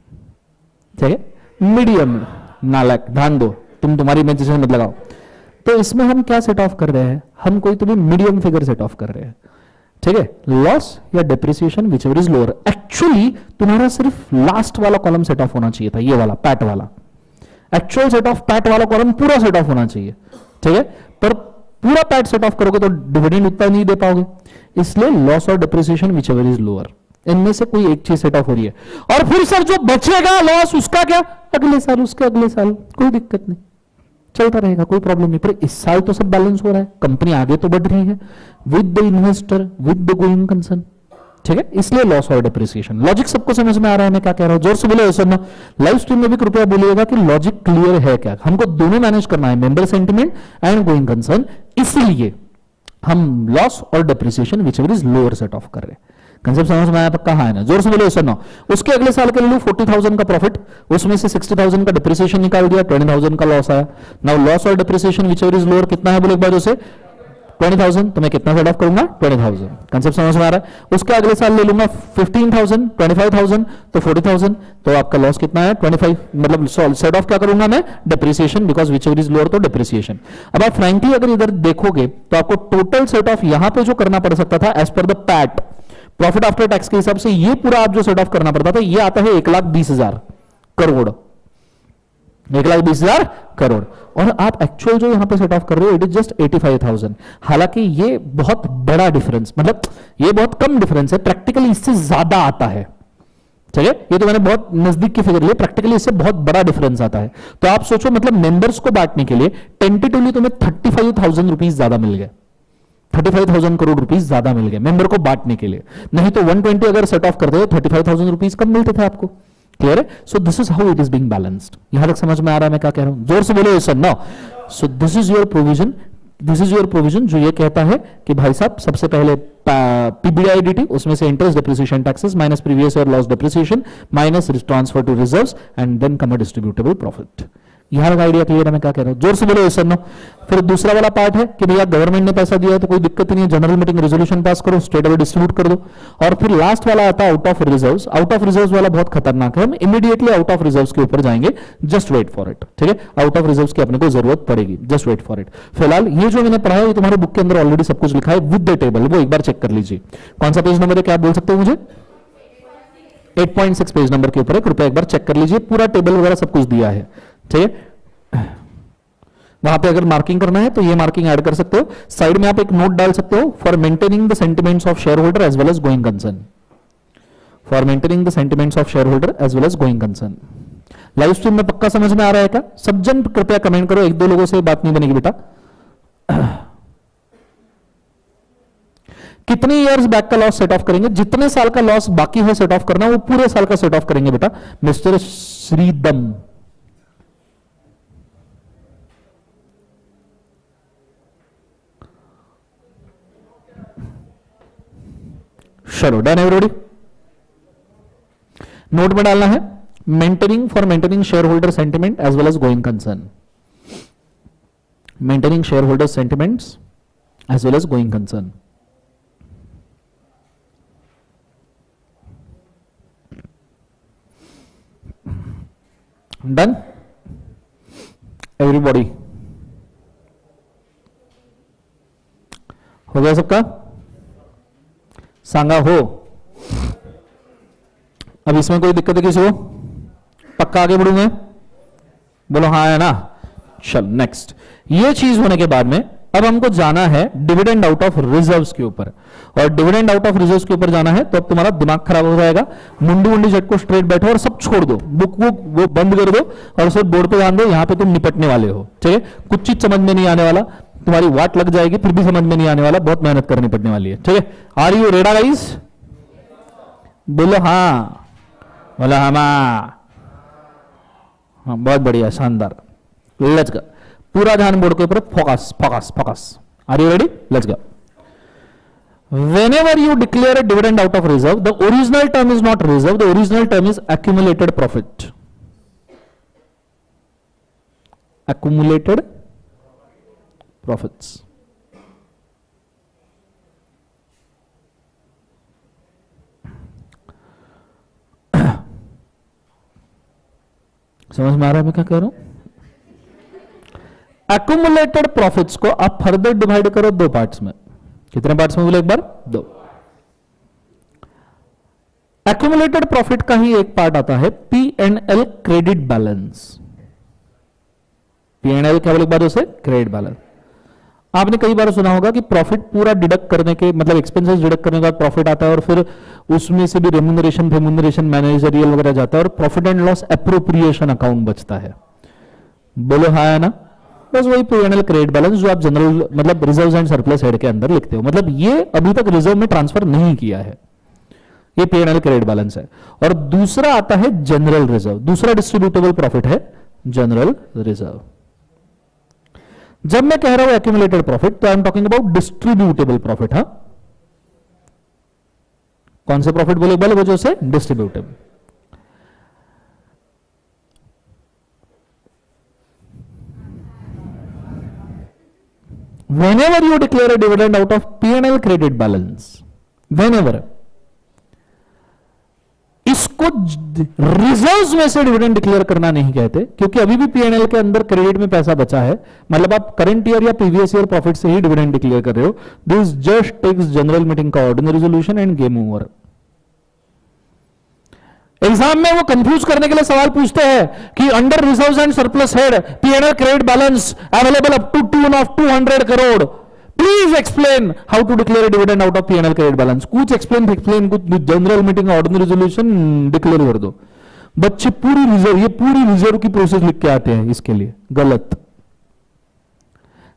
ठीक है? मीडियम नालायक, ध्यान दो, तुम्हारी इमेजिनेशन मत लगाओ। तो इसमें हम क्या सेट ऑफ कर रहे हैं? हम कोई तो भी मीडियम फिगर सेट ऑफ कर रहे हैं, ठीक है? लॉस या depreciation which ever is lower. Actually तुम्हारा सिर्फ लास्ट वाला कॉलम सेट ऑफ होना चाहिए था, ये वाला पैट वाला, एक्चुअल सेट ऑफ पैट वाला कॉलम पूरा सेट ऑफ होना चाहिए, ठीक है? पर पूरा पैट सेट ऑफ करोगे तो डिविडेंड उतना नहीं दे पाओगे, इसलिए लॉस और depreciation which ever is lower. इनमें से कोई एक चीज सेट ऑफ हो रही है। और फिर सर जो बचेगा लॉस उसका क्या, अगले साल, उसके अगले साल, कोई दिक्कत नहीं, चलता रहेगा, कोई प्रॉब्लम नहीं। पर इस साल तो सब बैलेंस हो रहा है, कंपनी आगे तो बढ़ रही है with the investor, with the going concern, ठीक है, इसलिए लॉस और डिप्रिसिएशन। लॉजिक सबको समझ में आ रहा है मैं क्या कह रहा हूं, जोर से बोले सर ना। लाइव स्ट्रीम में भी कृपया बोलिएगा कि लॉजिक क्लियर है क्या। हमको दोनों मैनेज करना है, member sentiment and going concern, इसलिए हम लॉस और depreciation which ever is lower set of कर रहे हैं। कंसेप्ट समझ में आया पक्का, हाँ है ना, जोर से बोले सर ना। उसके अगले साल के लिए 40,000 का प्रॉफिट, उसमें से 60,000 का डिप्रिसिएशन निकाल दिया, 20,000 का लॉस आया। नाउ लॉस और depreciation which ever is lower कितना है बोले एक बार उसे 20,000, तो मैं कितना सेट ऑफ करूंगा 20,000। कंसेप्ट समझ में आ रहा है। उसके अगले साल ले लूंगा 15,000, 25,000, तो 40,000, तो आपका लॉस कितना है 25, मतलब सेट ऑफ क्या करूंगा मैं depreciation, because which ever is lower तो डिप्रिसिएशन। अब आप फ्रैंकली अगर इधर देखोगे तो आपको टोटल सेट ऑफ यहां पे जो करना पड़ सकता था as per the PAT profit after tax के हिसाब से, ये पूरा आप जो सेट ऑफ करना पड़ता था, ये आता है 1,20,000 करोड़, 1,20,000 करोड़। और आप एक्चुअल जो यहां पे सेट ऑफ कर रहे हो इट इज जस्ट 85,000। हालांकि ये बहुत बड़ा डिफरेंस, मतलब ये बहुत कम डिफरेंस है, प्रैक्टिकली इससे ज्यादा आता है। चलिए, ये तो मैंने बहुत नजदीक की फिगर ली, प्रैक्टिकली इससे बहुत बड़ा डिफरेंस आता है। तो आप सोचो, मतलब मेंबर्स को बांटने के लिए टेंटेटिवली तुम्हें 35,000 रुपीज ज्यादा मिल गए, 35,000 करोड़ रुपीज ज्यादा मिल गए मेंबर को बांटने के लिए। नहीं तो 120 अगर सेट ऑफ करते हो 35,000 रुपीज कम मिलते थे आपको। क्लियर है? सो this is how it is being balanced. यहां तक समझ में आ रहा है मैं क्या कह रहा हूं, जोर से बोलो sir no. So this is your provision, this is your provision जो ये कहता है कि भाई साहब सबसे पहले पीबीआईडीटी, उसमें से interest depreciation taxes minus previous year loss depreciation minus transfer to reserves and then come a distributable profit. यहां का आइडिया क्लियर है मैं क्या कह रहा हूं, जोर से बोलो सर नो। फिर दूसरा वाला पार्ट है कि भैया गवर्नमेंट ने पैसा दिया है तो कोई दिक्कत नहीं है, जनरल मीटिंग रेजोल्यूशन पास करो, स्टेट अवे डिस्ट्रीब्यूट कर दो। और फिर लास्ट वाला आता है out of reserves. Out of reserves वाला बहुत खतरनाक है, हम इमीडिएटली आउट ऑफ रिजर्व्स के ऊपर जाएंगे, जस्ट वेट फॉर इट, ठीक है। आउट ऑफ रिजर्व्स की अपने को जरूरत पड़ेगी, जस्ट वेट फॉर इट। फिलहाल ये जो मैंने पढ़ा है ये तुम्हारे बुक के अंदर ऑलरेडी सब कुछ लिखा है विद द टेबल, वो एक बार चेक कर लीजिए। कौन सा पेज नंबर है, क्या बोल सकते हो मुझे? 8.6 पेज नंबर के ऊपर है, कृपया एक बार चेक कर लीजिए, पूरा टेबल वगैरह सब कुछ दिया है, ठीक है। वहां पे अगर मार्किंग करना है तो ये मार्किंग ऐड कर सकते हो, साइड में आप एक नोट डाल सकते हो for maintaining the sentiments of share holder as well as going concern, for maintaining the sentiments of share holder as well as going concern. Live stream में पक्का समझ में आ रहा है क्या? सब जन कृपया कमेंट करो, एक दो लोगों से बात नहीं बनेगी बेटा। कितने इयर्स बैक का लॉस सेट ऑफ करेंगे? जितने साल का लॉस बाकी है सेट ऑफ करना वो पूरे साल का सेट ऑफ करेंगे बेटा। मिस्टर श्रीदम, चलो डन एवरीबॉडी। नोट में डालना है maintaining for maintaining share holder sentiment as well as going concern, maintaining share holder sentiments as well as going concern. Done everybody, हो गया सबका? सांगा हो। अब इसमें कोई दिक्कत है किसी को? पक्का आगे बढ़ूंगे? बोलो हाँ है ना। चल नेक्स्ट, ये चीज होने के बाद में अब हमको जाना है डिविडेंड आउट ऑफ रिजर्व्स के ऊपर। और डिविडेंड आउट ऑफ रिजर्व्स के ऊपर जाना है तो अब तुम्हारा दिमाग खराब हो जाएगा, मुंडी मुंडी झटको स्ट्रेट बैठो और सब छोड़ दो, बुक बुक वो बंद कर दो और सिर्फ बोर्ड पे ध्यान दो, यहां पे तुम निपटने वाले हो, ठीक है। कुछ चीज समझ में नहीं आने वाला, तुम्हारी वाट लग जाएगी, फिर भी समझ में नहीं आने वाला, बहुत मेहनत करनी पड़ने वाली है, ठीक है। Are you ready guys? बोलो हाँ, बोलो हाँ, बहुत बढ़िया, शानदार। लेट्स गो, पूरा ध्यान बोर्ड के ऊपर, focus focus focus. Are you ready? Let's go. Whenever you declare a dividend out of reserve, the original term is not reserve, the original term is accumulated profit. Accumulated profits. समझ में आ रहा है मैं क्या कह रहा हूं? Accumulated profits को आप फर्दर डिवाइड करो दो पार्ट्स में। कितने पार्ट्स में बोले एक बार? दो। एक्यूमुलेटेड प्रॉफिट का ही एक पार्ट आता है P&L क्रेडिट बैलेंस। P&L क्या बोले एक बार उसे? Credit balance. आपने कई बार सुना होगा कि प्रॉफिट पूरा डिडक्ट करने के मतलब एक्सपेंसेस डिडक्ट करने के बाद प्रॉफिट आता है और फिर उसमें से भी रेम्यूनरेशन मैनेजरियल वगैरह जाता है और profit and loss appropriation account बचता है। बोलो हाँ है ना? बस वही P&L क्रेडिट बैलेंस जो आप जनरल मतलब रिजर्व्स एंड सरप्लस हेड के अंदर लिखते हो, मतलब ये अभी तक रिजर्व में ट्रांसफर नहीं किया है, ये P&L क्रेडिट बैलेंस है। और दूसरा आता है जनरल रिजर्व, दूसरा डिस्ट्रीब्यूटेबल प्रॉफिट है जनरल रिजर्व। जब मैं कह रहा हूं एक्यूमुलेटेड प्रॉफिट तो I am talking about distributable profit. हाँ, कौन से प्रॉफिट बोले बोले वजह से distributable. whenever you declare a dividend out of P&L credit balance, whenever, इसको रिजर्व्स में से डिविडेंड डिक्लेयर करना नहीं कहते, क्योंकि अभी भी P&L के अंदर क्रेडिट में पैसा बचा है, मतलब आप करंट ईयर या प्रीवियस ईयर प्रॉफिट से ही डिविडेंड डिक्लेयर कर रहे हो। This just takes general meeting का ordinary resolution and game over. Exam में वो कंफ्यूज करने के लिए सवाल पूछते हैं कि under reserves and surplus head P&L credit balance available up to tune of 200 crore, please explain how to declare dividend out of P&L credit balance. कुछ एक्सप्लेन कुछ general meeting ordinary resolution declare कर दो। बच्चे पूरी रिजर्व, ये पूरी reserve की process लिख के आते हैं, इसके लिए गलत।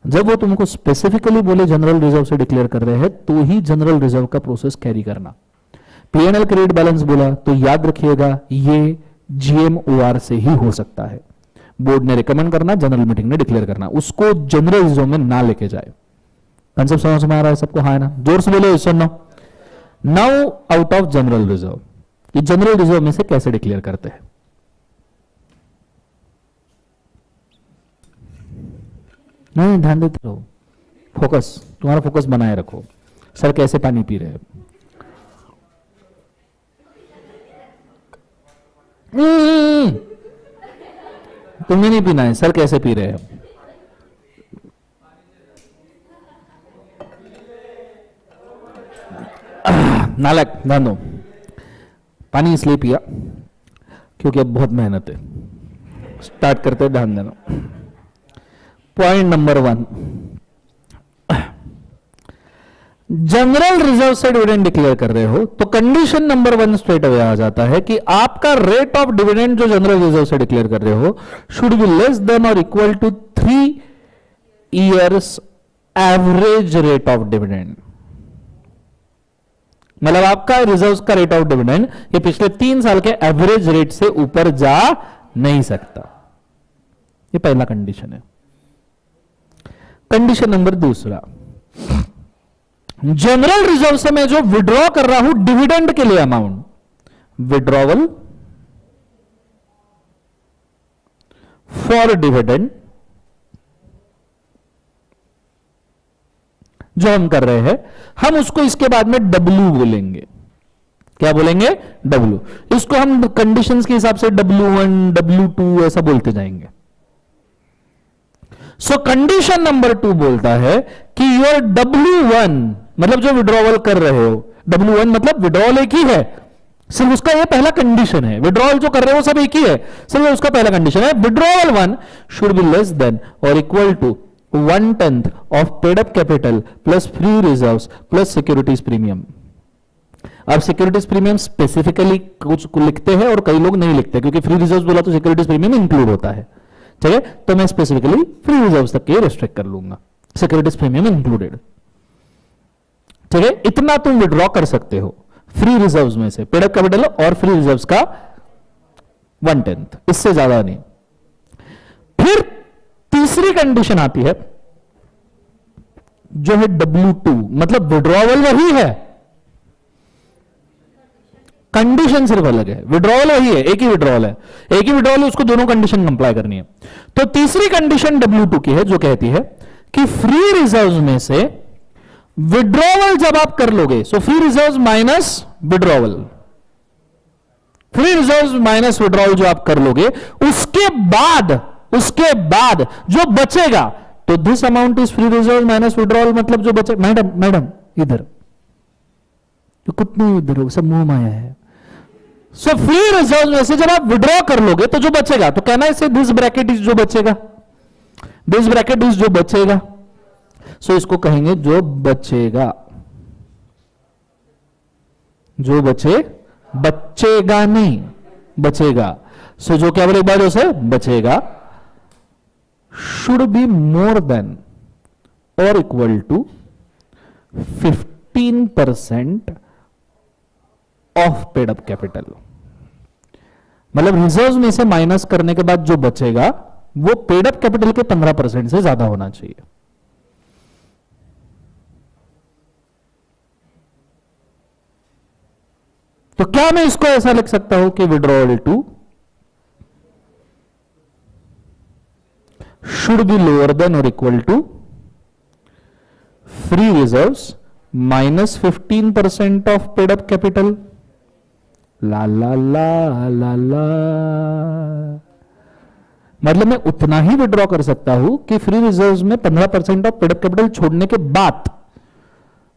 जब वो तुमको स्पेसिफिकली बोले जनरल रिजर्व से डिक्लेयर कर रहे हैं तो ही जनरल रिजर्व का प्रोसेस कैरी करना। P&L क्रेडिट बैलेंस बोला तो याद रखिएगा ये GMOR से ही हो सकता है। बोर्ड ने रिकमेंड करना, जनरल मीटिंग ने डिक्लेयर करना, उसको जनरल रिजर्व में ना लेके जाए। कंसेप्ट समझ में आ रहा है सबको? हाँ है ना? जोर से बोले सुनो। Now out of general reserve, ये जनरल रिजर्व में से कैसे डिक्लेयर करते हैं? नहीं, ध्यान देते रहो, फोकस, तुम्हारा फोकस बनाए रखो। सर कैसे पानी पी रहे हैं? तुम्हें नहीं पीना है, सर कैसे पी रहे हैं? नालक, ध्यान दो। पानी इसलिए पिया क्योंकि अब बहुत मेहनत है। स्टार्ट करते हैं, ध्यान देना। पॉइंट नंबर 1, जनरल रिजर्व से डिविडेंड डिक्लेयर कर रहे हो तो कंडीशन नंबर 1 स्ट्रेट अवे आ जाता है कि आपका रेट ऑफ डिविडेंड जो जनरल रिजर्व से डिक्लेयर कर रहे हो शुड बी लेस देन और equal to 3 years average rate of dividend. मतलब आपका रिजर्व का रेट ऑफ डिविडेंड ये पिछले 3 साल के एवरेज रेट से ऊपर जा नहीं सकता। ये पहला कंडीशन है। कंडीशन नंबर 2, जनरल रिजर्व से मैं जो विड्रॉ कर रहा हूं डिविडेंड के लिए अमाउंट, विड्रॉवल फॉर डिविडेंड जो हम कर रहे हैं, हम उसको इसके बाद में W बोलेंगे। क्या बोलेंगे? W। इसको हम कंडीशंस के हिसाब से W1, W2 ऐसा बोलते जाएंगे। सो कंडीशन नंबर 2 बोलता है कि योर W1 मतलब जो विड्रॉवल कर रहे हो, W1 मतलब विड्रॉवल एक ही है, सिर्फ उसका ये पहला कंडीशन है। विड्रॉवल जो कर रहे हो सब एक ही है, सिर्फ उसका पहला कंडीशन है withdrawal 1 should be less than और equal to 1/10 of paid up capital plus free reserves plus securities premium. अब सिक्योरिटीज प्रीमियम स्पेसिफिकली कुछ लिखते हैं और कई लोग नहीं लिखते, क्योंकि फ्री रिजर्व्स बोला तो सिक्योरिटीज प्रीमियम इंक्लूड होता है। ठीक है, तो मैं स्पेसिफिकली फ्री रिजर्व्स तक के रेस्ट्रिक्ट कर लूंगा, सिक्योरिटीज प्रीमियम इंक्लूडेड। ठीक है, इतना तुम विड्रॉ कर सकते हो फ्री रिजर्व्स में से, पेड अप कैपिटल और फ्री रिजर्व्स का 1/10, इससे ज्यादा नहीं। फिर तीसरी कंडीशन आती है जो है W2, मतलब विड्रॉवल वही है, कंडीशन सिर्फ अलग है। विड्रॉवल वही है, एक ही विड्रॉवल है, एक ही विड्रॉवल है, उसको दोनों कंडीशन कंप्लाई करनी है। तो तीसरी कंडीशन W2 की है जो कहती है कि फ्री रिजर्व्स में से विड्रॉवल जब आप कर लोगे, so free reserves minus withdrawal, free reserves minus withdrawal जो आप कर लोगे, उसके बाद जो बचेगा, तो this amount is free reserve minus withdrawal, मतलब जो बचे, मैडम इधर तो कुछ नहीं, इधर सब मुंह माया है। सो फ्री रिजर्व में से जब आप विड्रॉ कर लोगे तो जो बचेगा, तो कहना है दिस ब्रैकेट इज जो बचेगा, दिस ब्रैकेट इज जो बचेगा। सो इसको कहेंगे जो बचेगा, जो बचेगा नहीं, बचेगा। सो जो क्या बोले एक बार उसे बचेगा, शुड बी मोर देन और equal to 15% of paid up capital. मतलब रिजर्व में से माइनस करने के बाद जो बचेगा वो पेड अप कैपिटल के 15% से ज्यादा होना चाहिए। तो क्या मैं इसको ऐसा लिख सकता हूं कि withdrawal two should be lower than और equal to free reserves minus 15% of paid up capital. ला ला ला ला ला, मतलब मैं उतना ही विड्रॉ कर सकता हूं कि फ्री रिजर्व्स में 15% ऑफ पेड अप कैपिटल छोड़ने के बाद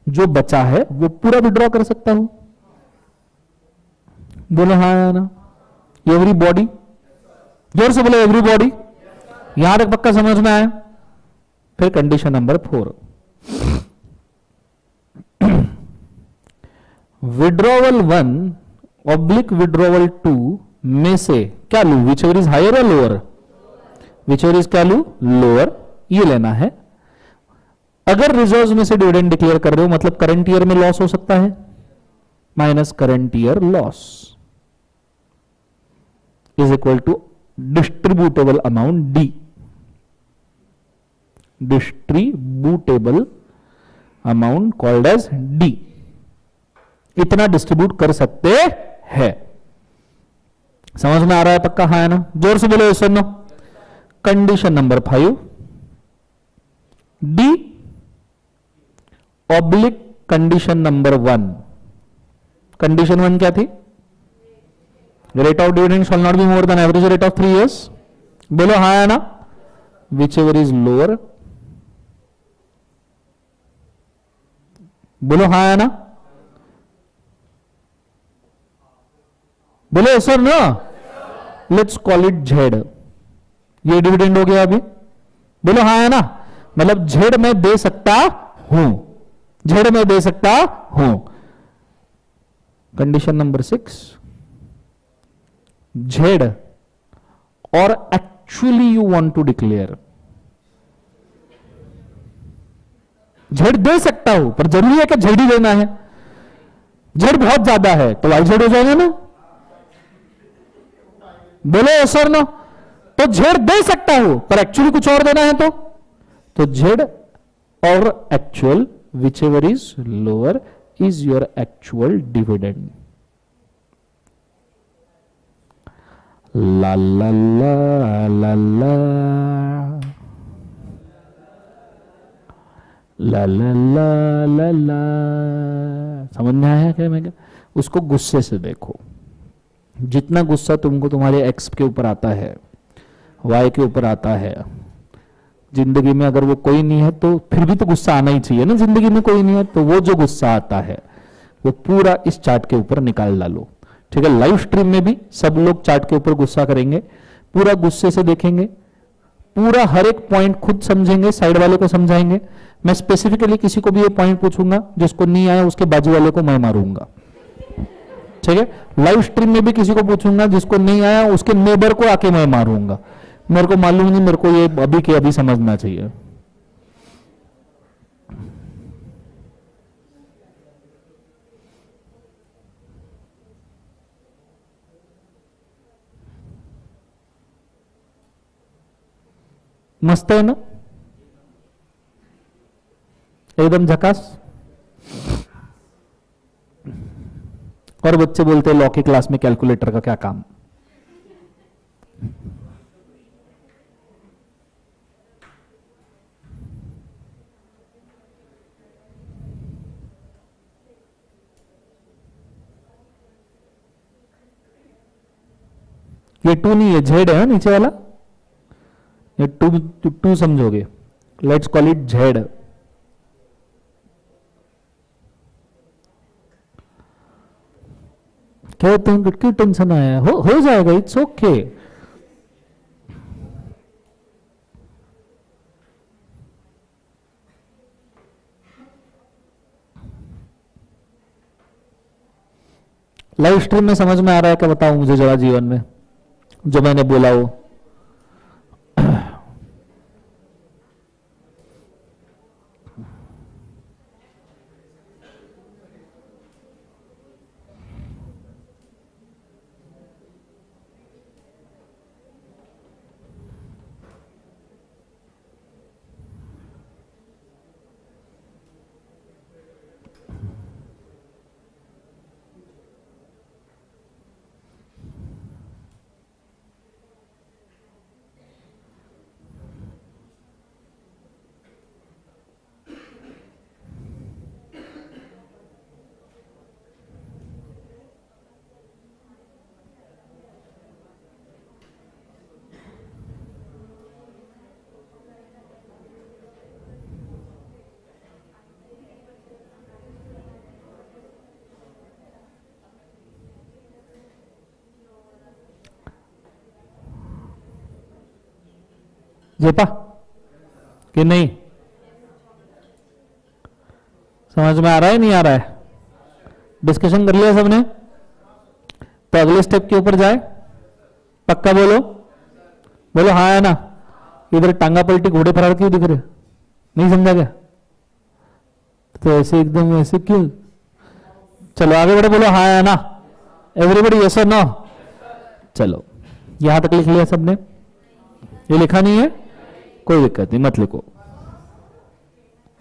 जो बचा है वो पूरा विड्रॉ कर सकता हूं। बोलो हाँ या ना? एवरीबॉडी, जोर से बोलो एवरीबॉडी। यहां तक पक्का समझ में आया? फिर condition number 4, withdrawal 1 oblique withdrawal 2 में से क्या लू? विच एवर इज हायर या लोअर? विच एवर इज क्या लू? लोअर। ये लेना है। अगर रिजर्व में से डिविडेंड डिक्लेयर कर रहे हो मतलब करंट ईयर में लॉस हो सकता है, minus current year loss is equal to distributable amount D. Distributable amount called as D. इतना डिस्ट्रीब्यूट कर सकते हैं। समझ में आ रहा है पक्का? हाँ है ना? जोर से बोलो यस और no. Condition number 5, D oblique condition number 1। Condition 1 क्या थी? Rate of dividend shall not be more than average rate of 3 years। बोलो हाँ है ना? Whichever is lower. बोलो हाँ है ना? बोलो सर ना। Let's call it Z. ये डिविडेंड हो गया अभी। बोलो हाँ है ना? मतलब जेड में दे सकता हूं, जेड में दे सकता हूं। Condition number 6, Z or actually you want to declare. Z दे सकता हूं पर जरूरी है कि जेड ही देना है। जेड बहुत ज्यादा है तो वाई जेड हो जाएगा ना? बोलो सर नो। तो जेड दे सकता हूं पर एक्चुअली कुछ और देना है तो जेड और actual whichever is lower is your actual dividend. ला ला ला ला ला ला ला ला ला ला। समझ में आया क्या? मैं क्या उसको गुस्से से देखो। जितना गुस्सा तुमको तुम्हारे एक्स के ऊपर आता है, वाई के ऊपर आता है, जिंदगी में अगर वो कोई नहीं है तो फिर भी तो गुस्सा आना ही चाहिए ना। जिंदगी में कोई नहीं है तो वो जो गुस्सा आता है वो पूरा इस चार्ट के ऊपर निकाल डालो। ठीक है? लाइव स्ट्रीम में भी सब लोग चार्ट के ऊपर गुस्सा करेंगे, पूरा गुस्से से देखेंगे, पूरा हर एक पॉइंट खुद समझेंगे, साइड वाले को समझाएंगे। मैं स्पेसिफिकली किसी को भी ये पॉइंट पूछूंगा, जिसको नहीं आया उसके बाजू वाले को मैं मारूंगा। ठीक है? लाइव स्ट्रीम में भी किसी को पूछूंगा, जिसको नहीं आया उसके नेबर को आके मैं मारूंगा। मेरे को मालूम नहीं, मेरे को ये अभी के अभी समझना चाहिए। मस्त है ना? एकदम झकास। और बच्चे बोलते हैं लॉ की क्लास में कैलकुलेटर का क्या काम? ये 2 नहीं है, जेड है नीचे वाला। ये 2 समझोगे। Let's call it Z. क्या तुम क्यों टेंशन आया? हो जाएगा, इट्स ओके। लाइव स्ट्रीम में समझ में आ रहा है क्या, बताओ मुझे जरा, जीवन में जो मैंने बोला वो। जेपा कि नहीं, समझ में आ रहा है नहीं आ रहा है? डिस्कशन कर लिया सबने, तो अगले स्टेप के ऊपर जाए। पक्का बोलो, बोलो हाँ है ना। इधर टांगा पलटी घोड़े फरार क्यों दिख रहे, नहीं समझा क्या? तो ऐसे एकदम ऐसे क्यों? चलो आगे बढ़े, बोलो हाँ है ना। एवरीबॉडी यस और नो। चलो यहां तक लिख लिया सबने, ये लिखा नहीं है, कोई दिक्कत नहीं, मत लिखो।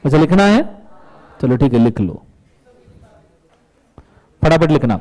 अच्छा लिखना है, चलो ठीक है लिख लो, फटाफट लिखना।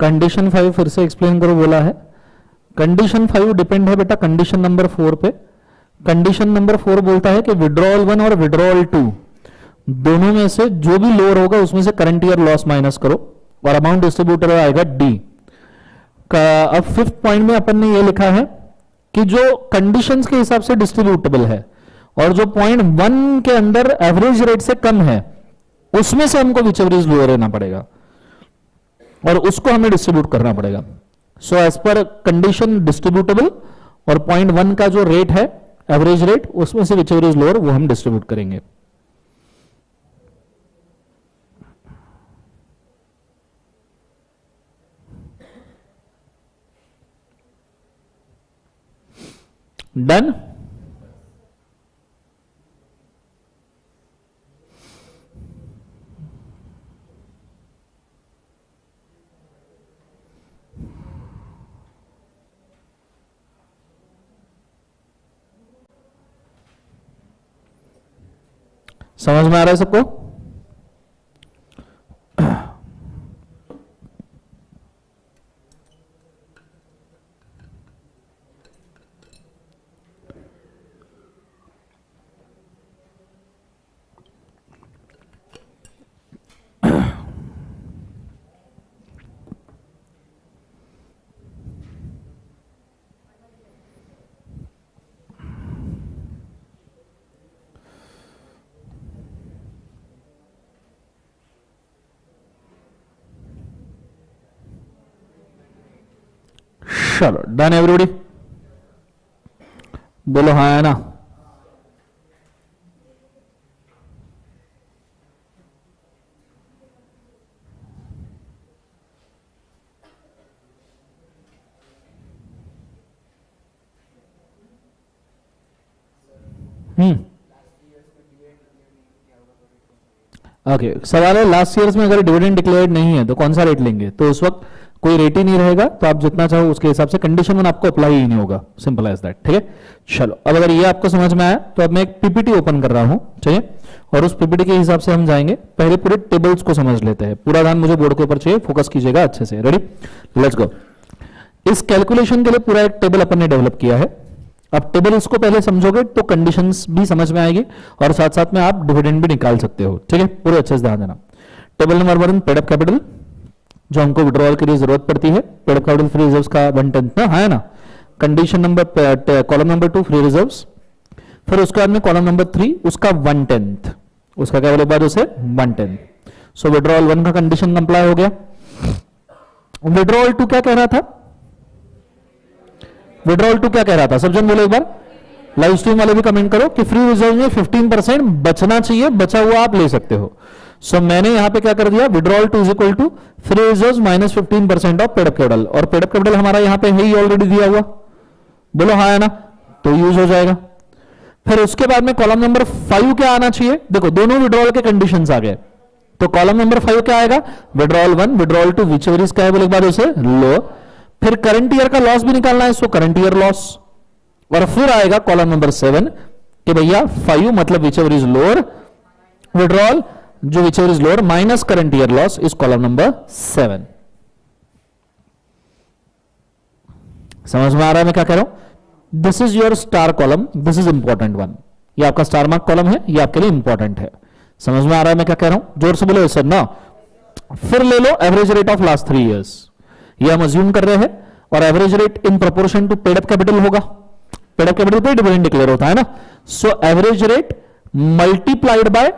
कंडीशन 5 फिर से एक्सप्लेन करो बोला है। कंडीशन 5 डिपेंड है बेटा कंडीशन नंबर 4 पे। कंडीशन नंबर 4 बोलता है कि विड्रॉल 1 और विड्रॉल 2 दोनों में से जो भी लोअर होगा उसमें से करंट ईयर लॉस माइनस करो और अमाउंट डिस्ट्रीब्यूटर आएगा डी का। अब फिफ्थ पॉइंट में अपन ने ये लिखा है कि जो कंडीशंस के हिसाब से डिस्ट्रीब्यूटेबल है और जो पॉइंट 1 के अंदर एवरेज रेट से कम है उसमें से हमको विच एवरेज लोअर रहना पड़ेगा और उसको हमें डिस्ट्रीब्यूट करना पड़ेगा। So as per condition distributable और पॉइंट 1 का जो रेट है एवरेज रेट उसमें से विच एवरेज लोअर वो हम डिस्ट्रीब्यूट करेंगे। डन। समझ में आ रहा है सबको? चलो डन एवरीबॉडी, बोलो हाँ है ना। ओके सवाल है लास्ट ईयर्स में अगर डिविडेंड डिक्लेयर्ड नहीं है तो कौन सा रेट लेंगे, तो उस वक्त कोई रेट ही नहीं रहेगा, तो आप जितना चाहो उसके हिसाब से कंडीशन वन आपको अप्लाई ही नहीं होगा, सिंपल एज दैट। ठीक है, चलो अब अगर ये आपको समझ में आया तो अब मैं एक पीपीटी ओपन कर रहा हूं, चाहिए, और उस पीपीटी के हिसाब से हम जाएंगे। पहले पूरे टेबल्स को समझ लेते हैं, पूरा ध्यान मुझे बोर्ड के ऊपर चाहिए, फोकस कीजिएगा अच्छे से। रेडी, लेट्स गो। इस कैलकुलेशन के लिए पूरा एक टेबल अपन ने डेवलप किया है। अब टेबल इसको पहले समझोगे तो कंडीशंस भी समझ में आएगी और साथ साथ में आप डिविडेंड भी निकाल सकते हो। ठीक है, पूरे अच्छे से ध्यान देना। Table number 1 paid up capital, जो हमको विड्रॉल के लिए जरूरत पड़ती है, paid up capital free reserves का 1/10 ना, है ना। Condition number column number 2 free reserves, फिर उसके बाद में कॉलम नंबर 3 उसका 1/10, उसका क्या बोले बाद उसे 1/10। सो विड्रॉल 1 का कंडीशन कंप्लाई हो गया। विड्रॉल 2 क्या कह रहा था, विड्रॉल 2 क्या कह रहा था, सब जन बोलो एक बार, लाइव स्ट्रीम वाले भी कमेंट करो कि फ्री रिजर्व में 15% बचना चाहिए, बचा हुआ आप ले सकते हो। सो मैंने यहां पे क्या कर दिया, withdrawal 2 is equal to free reserve minus 15% of paid up capital, और पेड अप कैपिटल हमारा यहां पे है ही ऑलरेडी दिया हुआ, बोलो हाँ है ना, तो यूज हो जाएगा। फिर उसके बाद में कॉलम नंबर 5 क्या आना चाहिए, देखो दोनों विड्रॉल के कंडीशंस आ गए, तो कॉलम नंबर 5 क्या आएगा, विड्रॉल 1 विड्रॉल 2 व्हिचएवर इज क्या है बोले एक बार उसे लो, फिर करंट ईयर का लॉस भी निकालना है, सो करंट ईयर लॉस, और फिर आएगा कॉलम नंबर 7 कि भैया 5 मतलब व्हिचएवर इज लोअर विड्रॉल, जो whichever is lower minus current year loss is column number 7। समझ में आ रहा है मैं क्या कह रहा हूं, this is your star column, this is important one, ये आपका स्टार मार्क कॉलम है, ये आपके लिए इंपॉर्टेंट है। समझ में आ रहा है मैं क्या कह रहा हूं, जोर से बोलो सर ना। फिर ले लो average rate of last 3 years, ये हम अज्यूम कर रहे हैं, और average rate in proportion to paid up capital होगा, पेड अप कैपिटल पे डिविडेंड डिक्लेयर होता है ना। So average rate multiplied by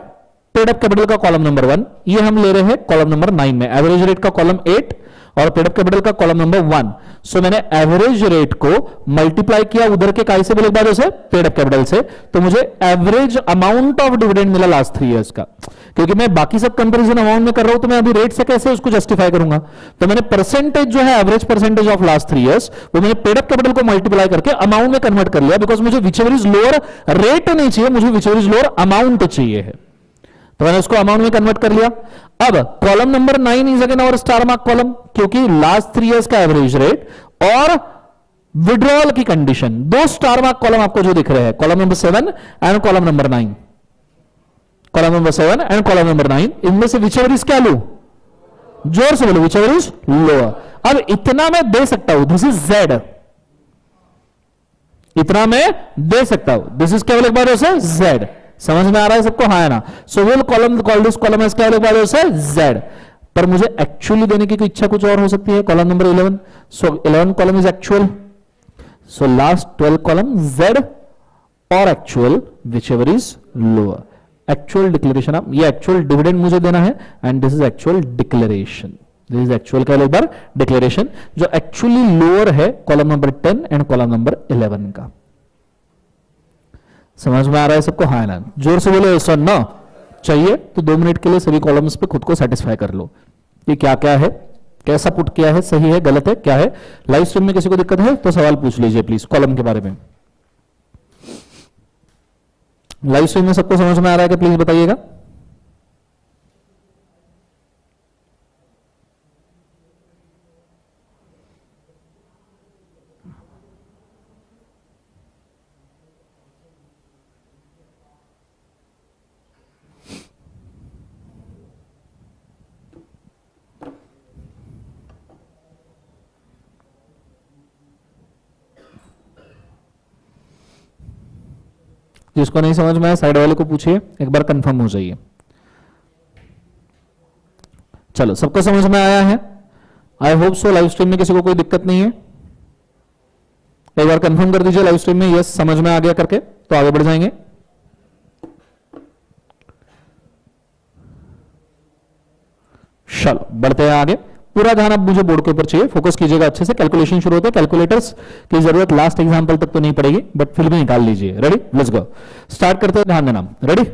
paid up capital का कॉलम नंबर 1, ये हम ले रहे हैं कॉलम नंबर 9 में, एवरेज रेट का कॉलम 8 और पेड अप कैपिटल का कॉलम नंबर 1। सो मैंने एवरेज रेट को मल्टीप्लाई किया उधर के काय से बोले एक बार उसे पेड अप कैपिटल से, तो मुझे एवरेज अमाउंट ऑफ डिविडेंड मिला लास्ट 3 इयर्स का। क्योंकि मैं बाकी सब कंपैरिजन अमाउंट में कर रहा हूं तो मैं अभी रेट से कैसे उसको जस्टिफाई करूंगा, तो मैंने परसेंटेज जो है average percentage of last 3 years वो मैंने पेड अप कैपिटल को मल्टीप्लाई करके अमाउंट में कन्वर्ट कर लिया, बिकॉज मुझे व्हिचएवर इज लोअर रेट नहीं चाहिए, मुझे व्हिचएवर इज लोअर अमाउंट चाहिए है, तो मैंने उसको अमाउंट में कन्वर्ट कर लिया। अब कॉलम नंबर 9 इज अगेन और स्टार मार्क कॉलम, क्योंकि लास्ट 3 इयर्स का एवरेज रेट और विड्रॉल की कंडीशन, दो स्टार मार्क कॉलम आपको जो दिख रहे हैं, column number 7 and column number 9, column number 7 and column number 9, इनमें से व्हिचएवर इज क्या लू, जोर से बोलो व्हिचएवर इज लोअर। अब इतना मैं दे सकता हूं, दिस इज जेड, इतना मैं दे सकता हूं, दिस इज केवल एक बार से जेड। समझ में आ रहा है सबको, हाँ है ना। So will column call this column as क्या बोले से जेड, पर मुझे एक्चुअली देने की इच्छा कुछ और हो सकती है, column number 11। So 11 column is actual, so last 12 column Z और actual whichever is lower. Actual declaration, आप ये एक्चुअल डिविडेंड मुझे देना है and this is actual declaration, this is actual का एक बार डिक्लेरेशन जो एक्चुअली लोअर है column number 10 and column number 11 का। समझ में आ रहा है सबको, हाँ ना, जोर से बोलो सर ना। चाहिए तो 2 मिनट के लिए सभी कॉलम्स पे खुद को सेटिस्फाई कर लो कि क्या क्या है, कैसा पुट किया है, सही है गलत है क्या है। लाइव स्ट्रीम में किसी को दिक्कत है तो सवाल पूछ लीजिए प्लीज कॉलम के बारे में। लाइव स्ट्रीम में सबको समझ में आ रहा है कि प्लीज बताइएगा। जिसको नहीं समझ में आया साइड वाले को पूछिए, एक बार कंफर्म हो जाइए। चलो सबको समझ में आया है, I hope so. Live stream में किसी को कोई दिक्कत नहीं है, एक बार कंफर्म कर दीजिए लाइव स्ट्रीम में यस समझ में आ गया करके, तो आगे बढ़ जाएंगे। चलो बढ़ते हैं आगे। पूरा ध्यान अब मुझे बोर्ड के ऊपर चाहिए, फोकस कीजिएगा अच्छे से। कैलकुलेशन शुरू होता है, कैलकुलेटर्स की जरूरत लास्ट एग्जांपल तक तो नहीं पड़ेगी, बट फिर भी निकाल लीजिए। रेडी, लेट्स गो, स्टार्ट करते हैं, ध्यान देना। रेडी,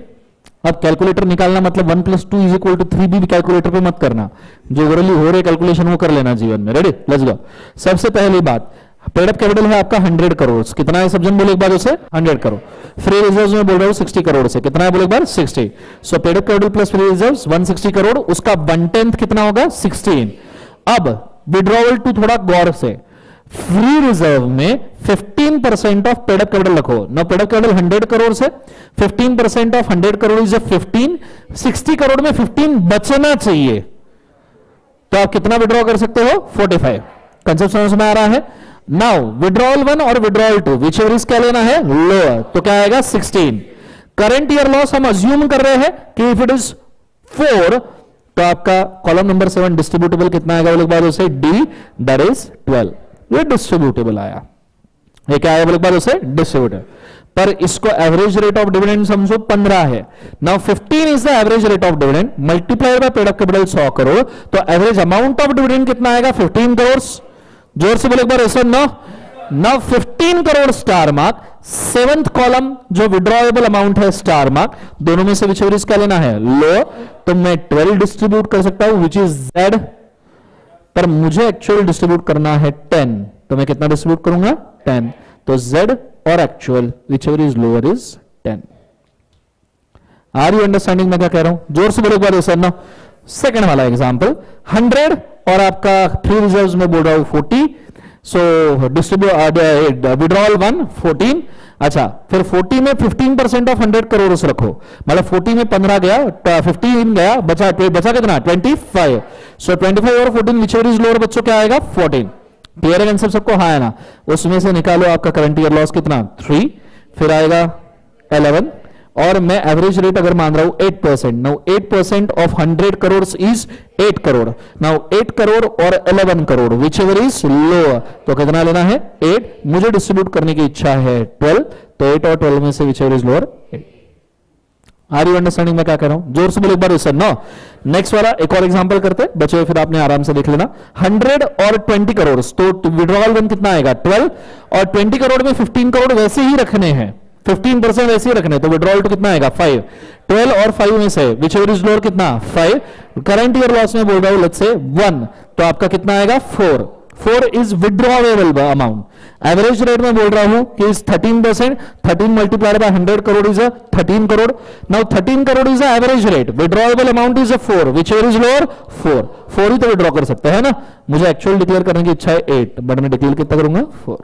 अब कैलकुलेटर निकालना मतलब 1 + 2 = 3 भी कैलकुलेटर पे मत करना, जो ओवरली हो रहे कैलकुलेशन वो कर लेना जीवन में। रेडी, लेट्स गो। सबसे पहली बात, पेड अप कैपिटल है आपका 100 करोड़, कितना है सब जन बोले एक बार उसे, 100 करोड़। फ्री रिजर्व्स में बोल रहा हूं 60 करोड़ से, कितना है बोले एक बार, 60। So paid up capital plus free reserves 160 crore, उसका 1/10 कितना होगा, 16। अब विड्रॉवल टू थोड़ा गौर से, फ्री रिजर्व में 15% ऑफ पेड अप कैपिटल रखो ना। पेड अप कैपिटल 100 करोड़ से 15% ऑफ 100 करोड़ इज 15, 60 करोड़ में 15 बचना चाहिए, तो आप कितना विड्रॉ कर सकते हो, 45। कंसेप्ट समझ में आ रहा है। नाउ विड्रॉल 1 और विड्रॉल 2 विच एवर क्या लेना है, लोअर, तो क्या आएगा 16। करंट ईयर लॉस हम अज्यूम कर रहे हैं कि इफ इट इज 4, तो आपका कॉलम नंबर 7 डिस्ट्रीब्यूटेबल कितना आएगा बोले बाद उसे, डी, दैट इज 12। ये डिस्ट्रीब्यूटेबल आया, ये क्या आया बोले बाद उसे, डिस्ट्रीब्यूटेबल। पर इसको एवरेज रेट ऑफ डिविडेंड समझो 15 है। Now 15 is the average rate of dividend multiplied by paid up capital 100 crore, तो एवरेज अमाउंट ऑफ डिविडेंड कितना आएगा, 15 करोड़। जोर से बोले एक बार ऐसा ना। Now 15 crore star mark, 7th column जो विड्रॉएबल अमाउंट है स्टार मार्क, दोनों में से विच एवर क्या लेना है, लो, तो मैं 12 डिस्ट्रीब्यूट कर सकता हूं विच इज जेड, पर मुझे एक्चुअल डिस्ट्रीब्यूट करना है 10, तो मैं कितना डिस्ट्रीब्यूट करूंगा, 10, तो जेड और actual whichever is lower is 10। Are you understanding मैं क्या कह रहा हूं, जोर से बोलो एक बार ऐसा ना। सेकंड वाला एग्जांपल 100 और आपका फ्री रिजर्व्स में बोल रहा हूं 40, सो डिस्ट्रीब्यूट विड्रॉल 1 14। अच्छा, फिर 40 में 15% ऑफ 100 करोड़ से रखो, मतलब 40 में 15 गया, 15 गया, बचा कितना, 25। सो 25 और 14 विच एवर इज लोअर बच्चों क्या आएगा, 14। क्लियर है कंसेप्ट सबको, हाँ है ना। उसमें से निकालो आपका करंट ईयर लॉस कितना, 3, फिर आएगा 11, और मैं एवरेज रेट अगर मान रहा हूं 8%। Now 8% of 100 crore is 8 crore. Now 8 crore और 11 crore which ever is lower, तो कितना लेना है, 8। मुझे डिस्ट्रीब्यूट करने की इच्छा है 12, तो 8 और 12 में से whichever is lower 8। Are you understanding मैं क्या कह रहा हूं, जोर से बोलो एक बार सर नो। नेक्स्ट वाला एक और एग्जांपल करते हैं बच्चों, फिर आपने आराम से देख लेना। 100 और 20 करोड़, तो विड्रॉल 1 कितना आएगा, 12, और 20 करोड़ में 15 करोड़ वैसे ही रखने हैं, 15% वैसे ही रखने, तो विड्रॉल टू कितना आएगा, 5। 12 और 5 में से विच एवर इज लोअर कितना, 5। करंट ईयर लॉस में बोल रहा हूं लेट्स से 1, तो आपका कितना आएगा, 4। 4 is withdrawable amount. Average rate में बोल रहा हूं कि is 13%, 13 multiplied by 100 crore is 13 crore. Now 13 crore is average rate, withdrawable amount is 4, whichever is lower 4 ही तो विड्रॉ कर सकते हैं ना। मुझे एक्चुअल डिक्लेयर करने की इच्छा है 8, बट मैं डिक्लेयर कितना करूंगा, 4।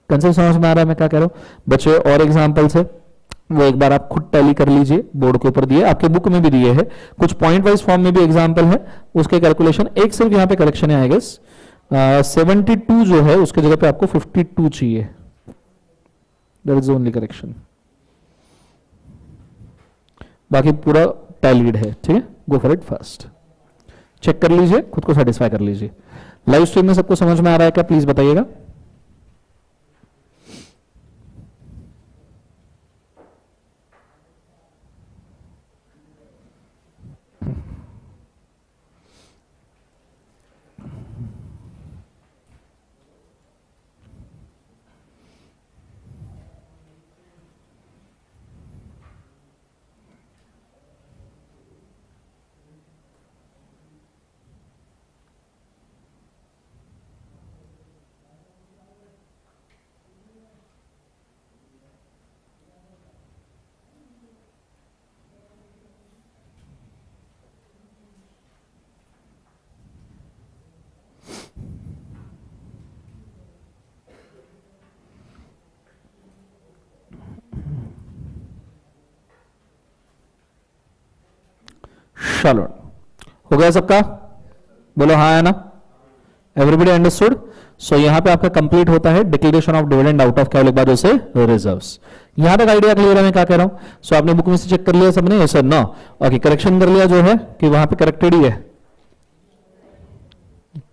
कंसेप्ट समझ में आ रहा है मैं क्या कह रहा हूं बच्चे। और एग्जांपल्स है वो एक बार आप खुद टैली कर लीजिए, बोर्ड के ऊपर दिए, आपके बुक में भी दिए हैं, कुछ पॉइंट वाइज फॉर्म में भी एग्जांपल है, उसके कैलकुलेशन। एक सिर्फ यहां पे करेक्शन है आई गेस, 72 जो है उसके जगह पे आपको 52 चाहिए, दैट इज ओनली करेक्शन, बाकी पूरा टैलीड है, ठीक है। Go for it first, check कर लीजिए, खुद को सेटिस्फाई कर लीजिए। लाइव स्ट्रीम में सबको समझ में आ रहा है क्या, प्लीज बताइएगा। चलो हो गया सबका, बोलो हाँ है ना, एवरीबडी अंडरस्टूड। सो यहां पे आपका कंप्लीट होता है declaration of dividend out of क्या लिखा जैसे रिजर्व्स। यहां तक आइडिया क्लियर है मैं क्या कह रहा हूं। सो आपने बुक में से चेक कर लिया सबने, सर नो, ओके, करेक्शन कर लिया जो है कि वहां पे करेक्टेड ही है।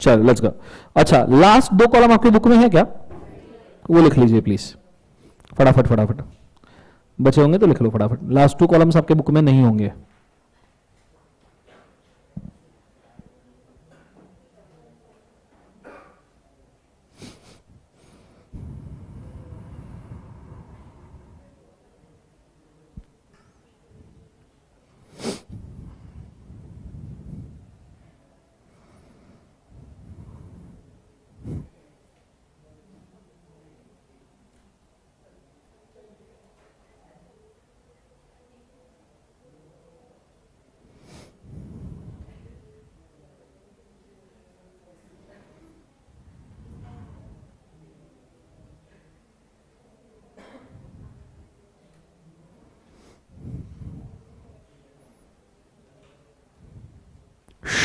चलो लेट्स गो। अच्छा, लास्ट 2 कॉलम आपकी बुक में है क्या, वो लिख लीजिए प्लीज, फटाफट फटाफट, बचे होंगे तो लिख लो फटाफट। लास्ट 2 कॉलम्स आपके बुक में नहीं होंगे।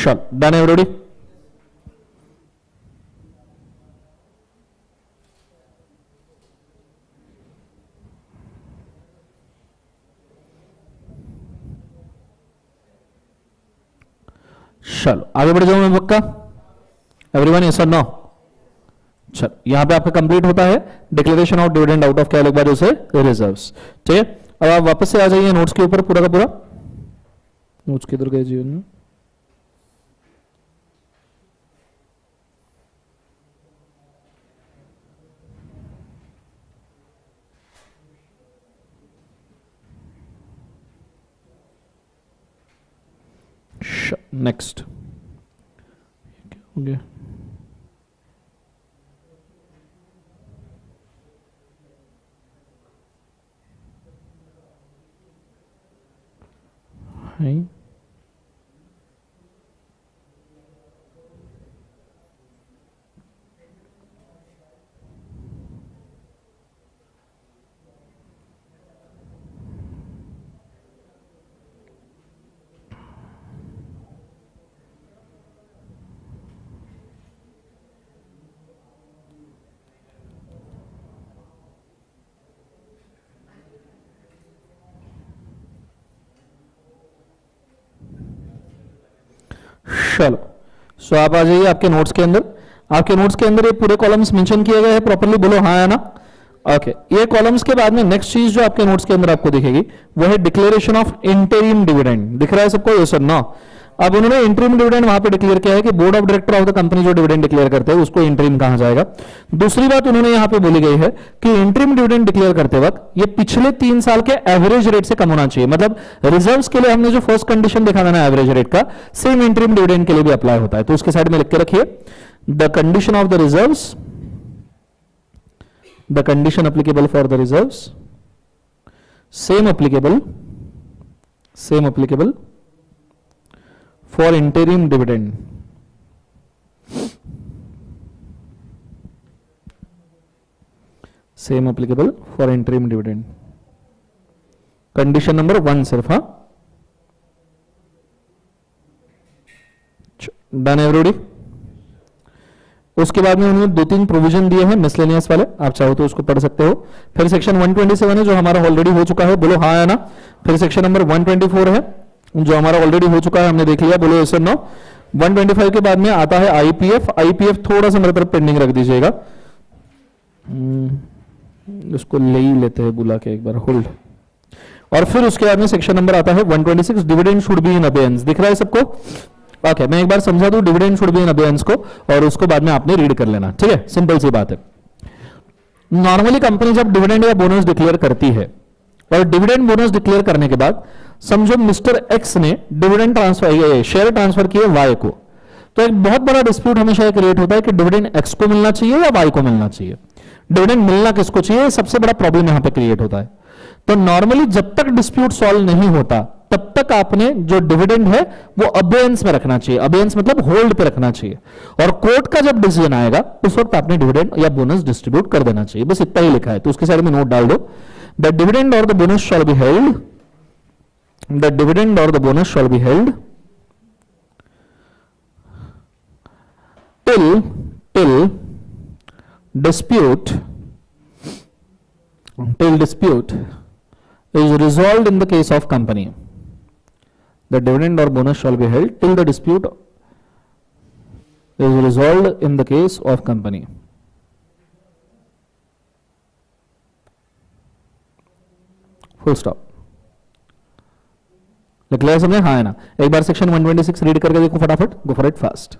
Sure. Done, everybody? चलो आगे बढ़ जाऊं मैं पक्का. एवरीवन यस और नो. चलो यहां पे आपका कंप्लीट होता है declaration of dividend out of क्या लोग बात उसे रिजर्व्स. ठीक है, अब आप वापस से आ जाइए नोट्स के ऊपर पूरा का पूरा. नोट्स किधर गए जीवन में. नेक्स्ट हो गया. चलो सो आप आ जाइए आपके नोट्स के अंदर. आपके नोट्स के अंदर ये पूरे कॉलम्स मेंशन किए गए हैं प्रॉपर्ली. बोलो हाँ या ना. ओके ये कॉलम्स के बाद में नेक्स्ट चीज जो आपके नोट्स के अंदर आपको दिखेगी वो है डिक्लेरेशन ऑफ इंटरिम डिविडेंड. दिख रहा है सबको ये सर नो. अब उन्होंने इंटरिम डिविडेंड वहां पे डिक्लेयर किया है कि board of director of the company जो डिविडेंड डिक्लेयर करते हैं उसको इंटरिम कहा जाएगा. दूसरी बात उन्होंने यहां पे बोली गई है कि इंटरिम डिविडेंड डिक्लेयर करते वक्त ये पिछले 3 साल के एवरेज रेट से कम होना चाहिए. मतलब रिजर्व्स के लिए हमने जो फर्स्ट कंडीशन देखा था ना एवरेज रेट का, सेम इंटरिम डिविडेंड के लिए भी अप्लाई होता है. तो उसके साइड में लिख के रखिए the condition of the reserves, the condition applicable for the reserves, same applicable for interim dividend. Same applicable for interim dividend. Condition number 1 सिर्फ. हाँ डन एवरीबॉडी. उसके बाद में उन्होंने 2-3 प्रोविजन दिए हैं मिसलेनियस वाले, आप चाहो तो उसको पढ़ सकते हो. फिर सेक्शन 127 है जो हमारा ऑलरेडी हो चुका है. बोलो हाँ या ना. फिर सेक्शन नंबर 124 है जो हमारा ऑलरेडी हो चुका है, हमने देख लिया. बोलो यस और नो. 125 के बाद में आता है आईपीएफ. आईपीएफ थोड़ा सा मेरे तरफ पेंडिंग रख दीजिएगा. उसको ले ही लेते हैं बुला के एक बार, होल्ड. और फिर उसके बाद में सेक्शन नंबर आता है 126 dividend should be in abeyance. दिख रहा है सबको. ओके मैं एक बार समझा दूं dividend should be in abeyance को, और उसको बाद में आपने रीड कर लेना. ठीक है, सिंपल सी बात है. नॉर्मली कंपनी जब डिविडेंड या बोनस डिक्लेयर करती है और डिविडेंड बोनस डिक्लेयर करने के बाद समझो मिस्टर एक्स ने डिविडेंड ट्रांसफर शेयर ट्रांसफर किए वाई को, तो एक बहुत बड़ा डिस्प्यूट हमेशा क्रिएट होता है कि डिविडेंड एक्स को मिलना चाहिए या वाई को मिलना चाहिए. डिविडेंड मिलना किसको चाहिए, सबसे बड़ा प्रॉब्लम यहां पे क्रिएट होता है. तो नॉर्मली जब तक डिस्प्यूट सॉल्व नहीं होता तब तक आपने जो डिविडेंड है वो अबेयंस में रखना चाहिए. अबेयंस मतलब होल्ड पे रखना चाहिए. और कोर्ट का जब डिसीजन आएगा उस वक्त आपने डिविडेंड या बोनस डिस्ट्रीब्यूट कर देना चाहिए. बस इतना ही लिखा है, तो उसके साइड में नोट डाल दो. द डिविडेंड और the bonus shall be held, the dividend और the bonus shall be held till dispute is resolved in the case of company. The dividend or bonus shall be held till the dispute is resolved in the case of company. Full stop. Clear समझे हाँ है ना. एक बार section 126 read करके देखो फटाफट. गो for it fast.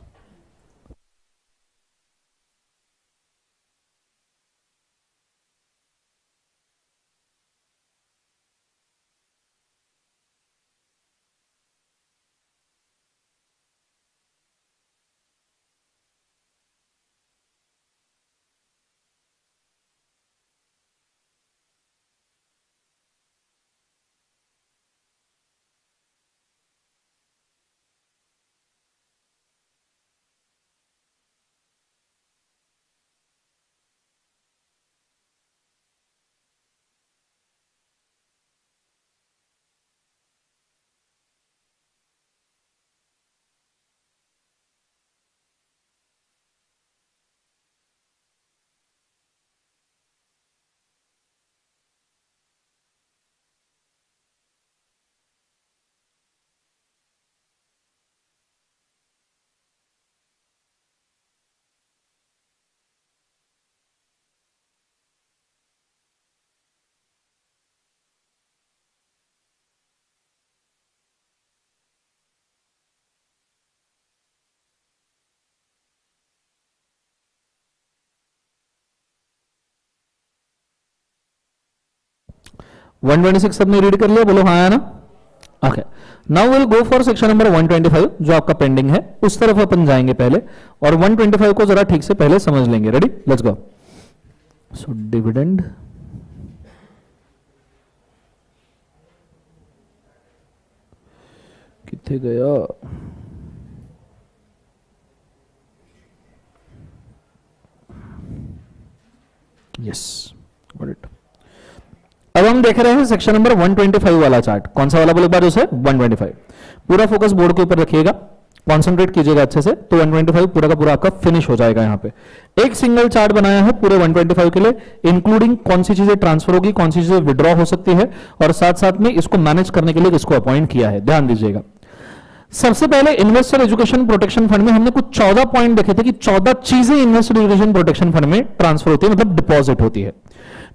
126 सबने read कर लिया, बोलो हाँ या ना। Okay, now will go for section number 125 जो आपका पेंडिंग है, उस तरफ अपन जाएंगे पहले और 125 को जरा ठीक से पहले समझ लेंगे। Ready, let's go. So dividend कितने गया, यस गॉट इट। अब हम देख रहे हैं सेक्शन नंबर 125 वाला चार्ट। कौन सा वाला बोले बार उसे 125। पूरा फोकस बोर्ड के ऊपर रखिएगा, कॉन्सेंट्रेट कीजिएगा अच्छे से, तो 125 पूरा का पूरा आपका फिनिश हो जाएगा। यहाँ पे एक सिंगल चार्ट बनाया है पूरे 125 के लिए, इंक्लूडिंग कौन सी चीजें ट्रांसफर होगी, कौन सी चीजें विड्रॉ हो सकती है, और साथ साथ में इसको मैनेज करने के लिए किसको अपॉइंट किया है, ध्यान दीजिएगा। सबसे पहले इन्वेस्टर एजुकेशन प्रोटेक्शन फंड में हमने कुछ 14 पॉइंट देखे थे कि 14 चीजें इन्वेस्टर एजुकेशन प्रोटेक्शन फंड में ट्रांसफर होती है, मतलब डिपॉजिट होती है।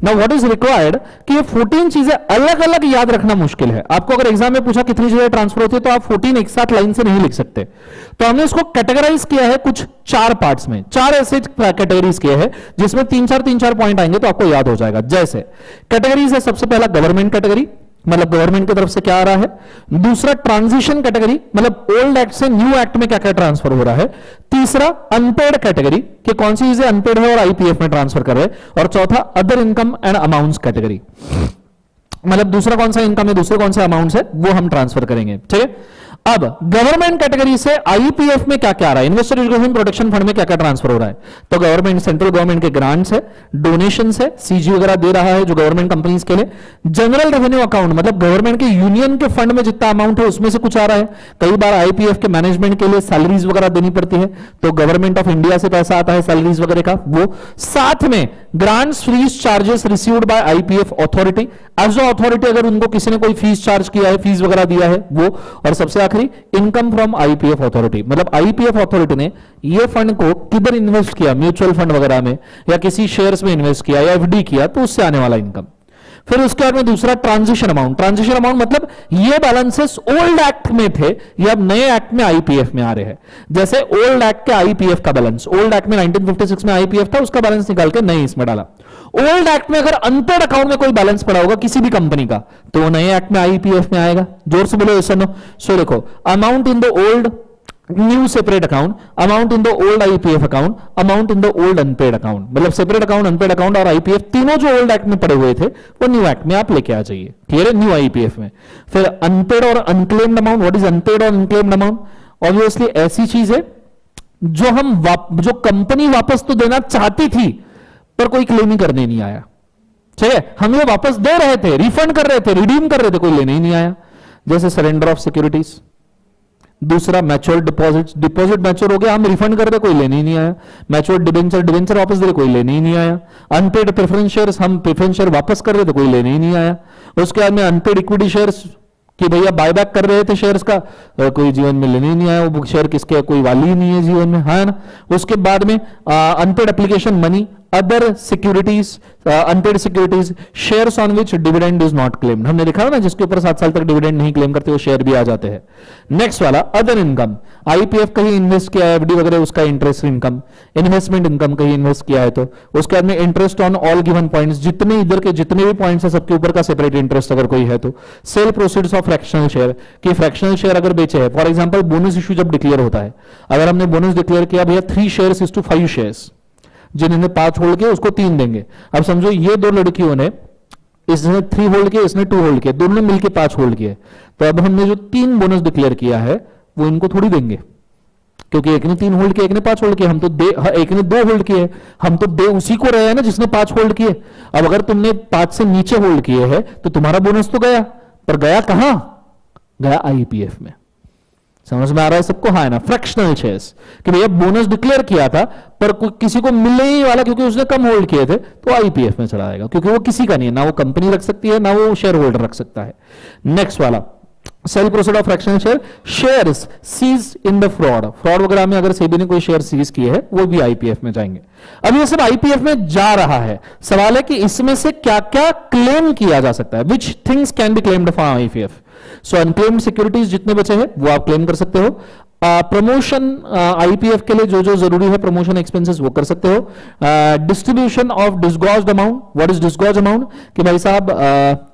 नाउ व्हाट इज रिक्वायर्ड कि ये 14 चीजें अलग अलग याद रखना मुश्किल है। आपको अगर एग्जाम में पूछा कितनी चीजें ट्रांसफर होती है तो आप 14 एक साथ लाइन से नहीं लिख सकते, तो हमने इसको कैटेगराइज किया है कुछ 4 पार्ट्स में, 4 ऐसे कैटेगरीज किए हैं जिसमें 3-4 पॉइंट आएंगे तो आपको याद हो जाएगा। जैसे कैटेगरीज है, सबसे पहला गवर्नमेंट कैटेगरी, मतलब गवर्नमेंट की तरफ से क्या आ रहा है। दूसरा ट्रांजिशन कैटेगरी, मतलब ओल्ड एक्ट से न्यू एक्ट में क्या क्या ट्रांसफर हो रहा है। तीसरा अनपेड कैटेगरी कि कौन सी चीजें अनपेड है और आईपीएफ में ट्रांसफर कर रहे हैं। और चौथा other income and amounts category, मतलब दूसरा कौन सा इनकम है, दूसरे कौन सा अमाउंट्स है वो हम ट्रांसफर करेंगे। ठीक है, अब गवर्नमेंट कैटेगरी से आईपीएफ में क्या क्या आ रहा है, इन्वेस्टर एजुकेशन प्रोटेक्शन फंड में क्या क्या ट्रांसफर हो रहा है। तो गवर्नमेंट, सेंट्रल गवर्नमेंट के ग्रांट्स है, डोनेशंस है, सीजी वगैरह दे रहा है जो गवर्नमेंट कंपनीज के लिए। जनरल रेवेन्यू अकाउंट, मतलब गवर्नमेंट के यूनियन के फंड में जितना अमाउंट है उसमें से कुछ आ रहा है। कई बार आईपीएफ के मैनेजमेंट के लिए सैलरीज वगैरह देनी पड़ती है, तो गवर्नमेंट ऑफ इंडिया से पैसा आता है सैलरीज वगैरह का वो। साथ में grants, fees, charges received by IPF authority, as a authority अगर उनको किसी ने कोई फीस चार्ज किया है, फीस वगैरह दिया है वो। और सबसे आखिरी इनकम फ्रॉम आईपीएफ अथॉरिटी, मतलब आईपीएफ अथॉरिटी ने ये फंड को किधर इन्वेस्ट किया, म्यूचुअल फंड वगैरह में या किसी शेयर्स में इन्वेस्ट किया या एफडी किया, तो उससे आने वाला इनकम। फिर उसके बाद में दूसरा ट्रांजिशन अमाउंट। ट्रांजिशन अमाउंट मतलब ये बैलेंसेस ओल्ड एक्ट में थे, ये अब नए एक्ट में आईपीएफ में आ रहे हैं। जैसे ओल्ड एक्ट के आईपीएफ का बैलेंस, ओल्ड एक्ट में 1956 में आईपीएफ था, उसका बैलेंस निकाल के नए इसमें डाला। ओल्ड एक्ट में अगर अनपेड अकाउंट में कोई बैलेंस पड़ा होगा किसी भी कंपनी का, तो वो नए एक्ट में आईपीएफ में आएगा। जोर से बोलो यस और नो। सो देखो, amount in the old new separate account, amount in the old IPF account, amount in the old unpaid account, मतलब सेपरेट अकाउंट, अनपेड अकाउंट और आईपीएफ तीनों जो ओल्ड एक्ट में पड़े हुए थे वो न्यू एक्ट में आप लेके आ जाइए। क्लियर है, न्यू आईपीएफ में। फिर अनपेड और unclaimed amount. What is unpaid और अनक्लेम्ड अमाउंट? ऑब्वियसली ऐसी चीज है जो कंपनी वापस तो देना चाहती थी पर कोई क्लेम ही करने नहीं आया। ठीक है, हम ये वापस दे रहे थे, रिफंड कर रहे थे, रिडीम कर रहे थे, कोई लेने ही नहीं आया। जैसे सरेंडर ऑफ सिक्योरिटीज। दूसरा मैच्योर डिपॉजिट, डिपॉजिट मैच्योर हो गया, हम रिफंड कर रहे, कोई लेने ही नहीं आया। मैच्योर डिबेंचर, डिबेंचर वापस दे रहे, कोई लेने ही नहीं आया। अनपेड प्रेफरेंस शेयर्स, हम प्रेफरेंस शेयर वापस कर रहे थे, कोई लेने ही नहीं आया। उसके बाद में अनपेड इक्विटी शेयर्स कि भैया बायबैक कर रहे थे शेयर्स का, कोई जीवन में लेने ही नहीं आया, वो शेयर किसके, कोई वाली ही नहीं है जीवन में, है ना। उसके बाद में unpaid application money, other securities, unpaid securities, shares on which dividend is not claimed. हमने लिखा है ना, जिसके ऊपर 7 साल तक डिविडेंड नहीं क्लेम करते वो शेयर भी आ जाते हैं। नेक्स्ट वाला अदर इनकम, आईपीएफ कहीं इन्वेस्ट किया है, एफडी वगैरह, उसका इंटरेस्ट इनकम, इन्वेस्टमेंट इनकम कहीं इन्वेस्ट किया है तो। उसके बाद में interest on all given points, जितने इधर के जितने भी पॉइंट्स है सबके ऊपर का सेपरेट इंटरेस्ट अगर कोई है तो। Sale proceeds of fractional share, कि फ्रैक्शनल शेयर अगर बेचे है, फॉर एग्जांपल बोनस इश्यू जब डिक्लेयर होता है, अगर हमने बोनस डिक्लेयर किया भैया 3 शेयर्स इज टू 5 शेयर्स, जिन्होंने 5 होल्ड किए उसको 3 देंगे। अब समझो ये 2 लड़कियों ने, इसने 3 होल्ड किए, इसने 2 होल्ड किए, दोनों ने मिलकर 5 होल्ड किए, तो अब हमने जो 3 बोनस डिक्लेयर किया है वो इनको थोड़ी देंगे, क्योंकि एक ने 3 होल्ड किए, एक ने 5 होल्ड किए, हम तो दे, एक ने 2 होल्ड किए, हम तो दे उसी को रहे हैं ना जिसने 5 होल्ड किए। अब अगर तुमने 5 से नीचे होल्ड किए हैं तो तुम्हारा बोनस तो गया, पर गया कहां, गया आईपीएफ में। समझ में आ रहा है सबको? हाँ है ना। फ्रैक्शनल शेयर्स कि भैया बोनस डिक्लेयर किया था पर किसी को मिलने ही वाला क्योंकि उसने कम होल्ड किए थे, तो आईपीएफ में चला आएगा, क्योंकि वो किसी का नहीं है, ना वो कंपनी रख सकती है ना वो शेयर होल्डर रख सकता है। नेक्स्ट वाला sale proceed of fractional share, shares seize in the fraud, fraud वगैरह में अगर सेबी ने कोई शेयर सीज किए हैं वो भी आईपीएफ में जाएंगे। अब ये सब आईपीएफ में जा रहा है, सवाल है कि इसमें से क्या क्या क्लेम किया जा सकता है, which things can be claimed from IPF. So unclaimed securities जितने बचे हैं वो आप क्लेम कर सकते हो। प्रमोशन आईपीएफ के लिए जो जो जरूरी है प्रमोशन एक्सपेंसेस वो कर सकते हो. Distribution of disgorged amount. What is disgorge amount? कि भाई साहब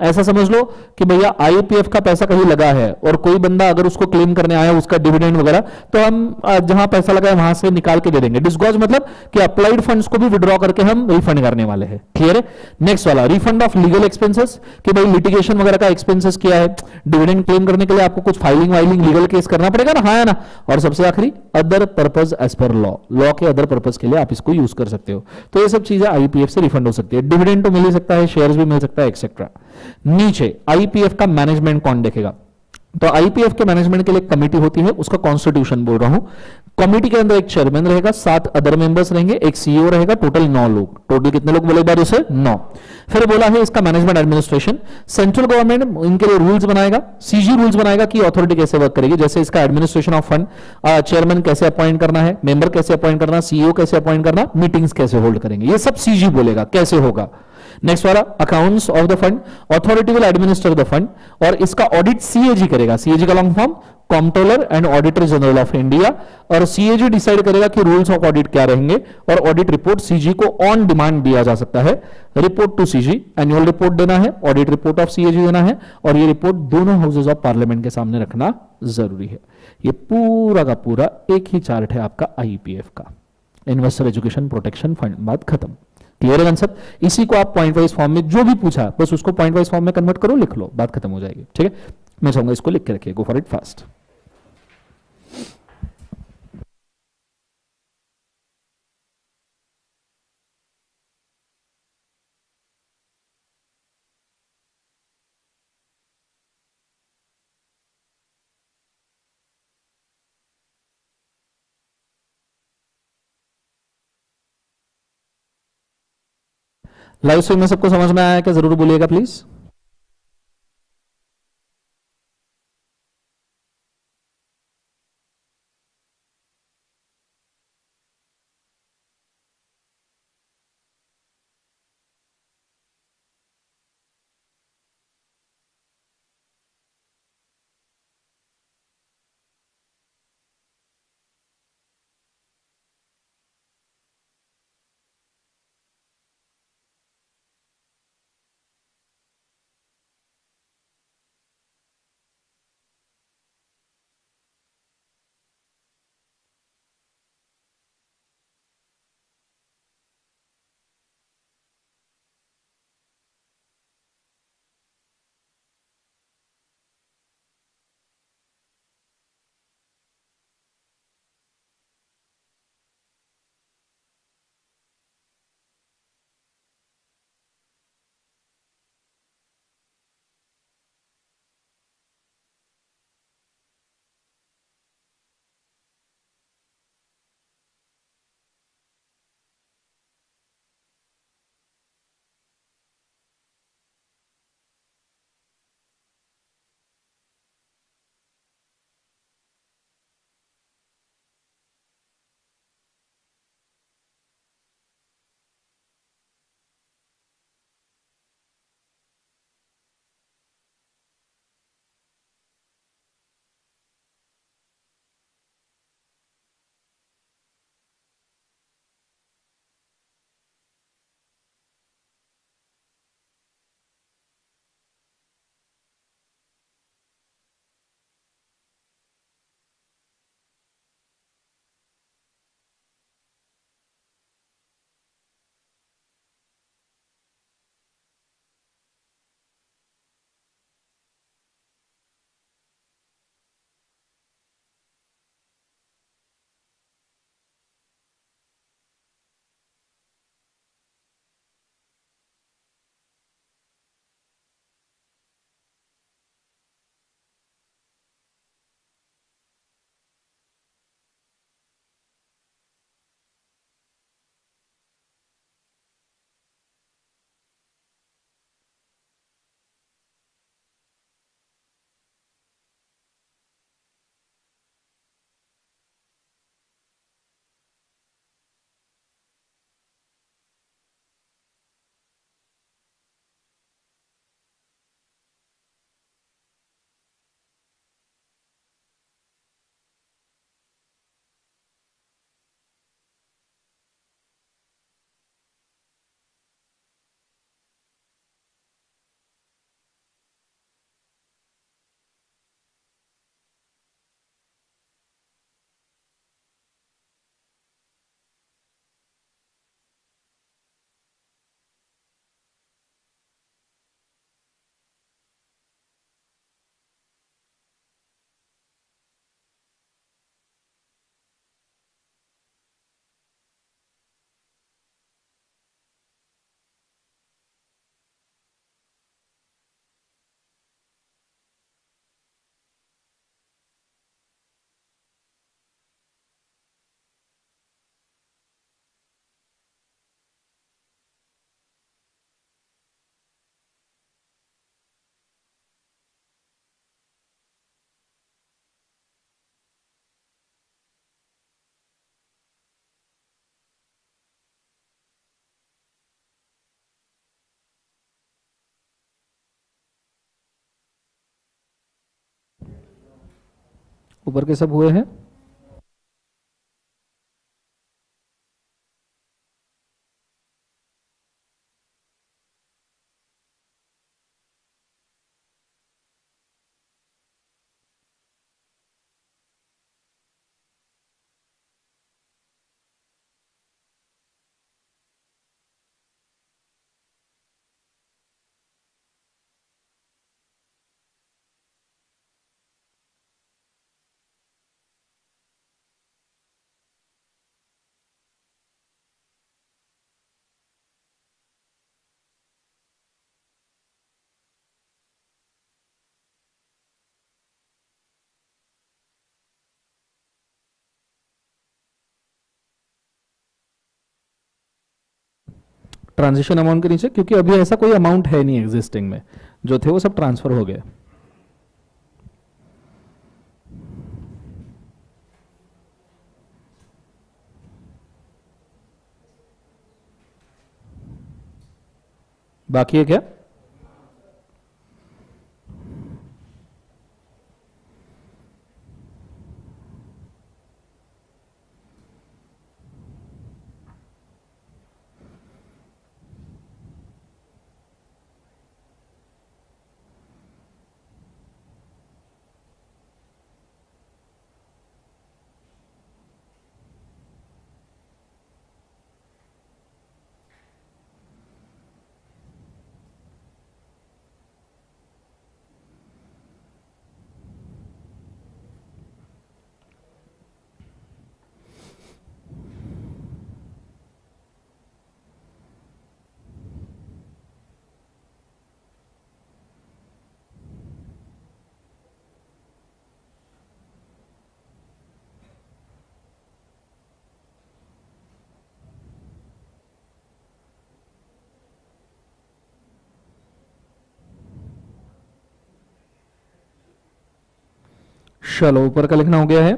ऐसा समझ लो कि भैया आईपीएफ का पैसा कहीं लगा है और कोई बंदा अगर उसको क्लेम करने आया उसका डिविडेंड वगैरह, तो हम जहां पैसा लगा है वहां से निकाल के दे देंगे. डिस्गॉज मतलब कि अप्लाइड फंड्स को भी विड्रॉ करके हम रिफंड करने वाले हैं. क्लियर है? नेक्स्ट वाला रिफंड ऑफ लीगल एक्सपेंसेस. कि भाई लिटिगेशन वगैरह का एक्सपेंसेस किया है, डिविडेंड क्लेम करने के लिए आपको कुछ फाइलिंग वाइलिंग लीगल केस करना पड़ेगा ना, हाँ है ना. और सबसे आखिरी other purpose as per law. Law के अदर पर्पज के लिए आप इसको यूज कर सकते हो. तो ये सब चीजें आईपीएफ से रिफंड हो सकती है. डिविडेंड तो मिल ही सकता है, शेयर्स भी मिल सकता है, एक्सेट्रा. नीचे आईपीएफ का मैनेजमेंट कौन देखेगा? तो आईपीएफ के मैनेजमेंट के लिए कमेटी होती है, उसका कॉन्स्टिट्यूशन बोल रहा हूं. कमेटी के अंदर एक चेयरमैन रहेगा, 7 अदर मेंबर्स रहेंगे, एक सीईओ रहेगा, टोटल 9 लोग. टोटल कितने लोग बोले बार उसे? 9. फिर बोला है इसका मैनेजमेंट एडमिनिस्ट्रेशन. सेंट्रल गवर्नमेंट इनके लिए रूल्स बनाएगा, सीजी रूल्स बनाएगा कि अथॉरिटी कैसे वर्क करेगी. जैसे इसका एडमिनिस्ट्रेशन ऑफ फंड, चेयरमैन कैसे अपॉइंट करना है, मेंबर कैसे अपॉइंट करना, सीईओ कैसे अपॉइंट करना, मीटिंग्स कैसे होल्ड करेंगे, ये सब सीजी बोलेगा कैसे होगा. नेक्स्ट वाला accounts of the fund. Authority will administer the fund और इसका ऑडिट सीएजी करेगा. सीएजी का long form comptroller and auditor general of India. और सीएजी डिसाइड करेगा कि रूल्स ऑफ ऑडिट क्या रहेंगे और ऑडिट रिपोर्ट सीजी को ऑन डिमांड दिया जा सकता है. Report to CG, annual report देना है, ऑडिट रिपोर्ट ऑफ सीएजी देना है और ये रिपोर्ट दोनों हाउसेज ऑफ पार्लियामेंट के सामने रखना जरूरी है. ये पूरा का पूरा एक ही चार्ट है आपका आईपीएफ का, इन्वेस्टर एजुकेशन प्रोटेक्शन फंड. बात खत्म. क्लियर है कंसेप्ट? इसी को आप पॉइंट वाइज फॉर्म में जो भी पूछा बस उसको पॉइंट वाइज फॉर्म में कन्वर्ट करो, लिख लो, बात खत्म हो जाएगी. ठीक है, मैं चाहूंगा इसको लिख के रखिए. गो for it fast. Live stream में सबको समझ में आया क्या? जरूर बोलिएगा प्लीज. ऊपर के सब हुए हैं। ट्रांजिशन अमाउंट के नीचे, क्योंकि अभी ऐसा कोई अमाउंट है नहीं एग्जिस्टिंग में, जो थे वो सब ट्रांसफर हो गए। बाकी है क्या? चलो, ऊपर का लिखना हो गया है।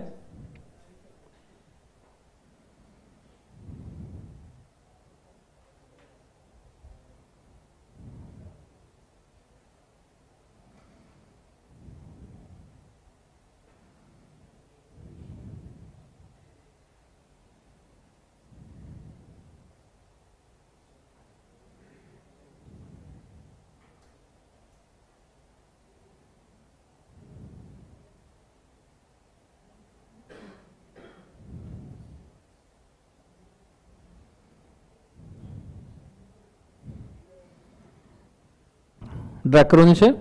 ड्रैग करो नीचे।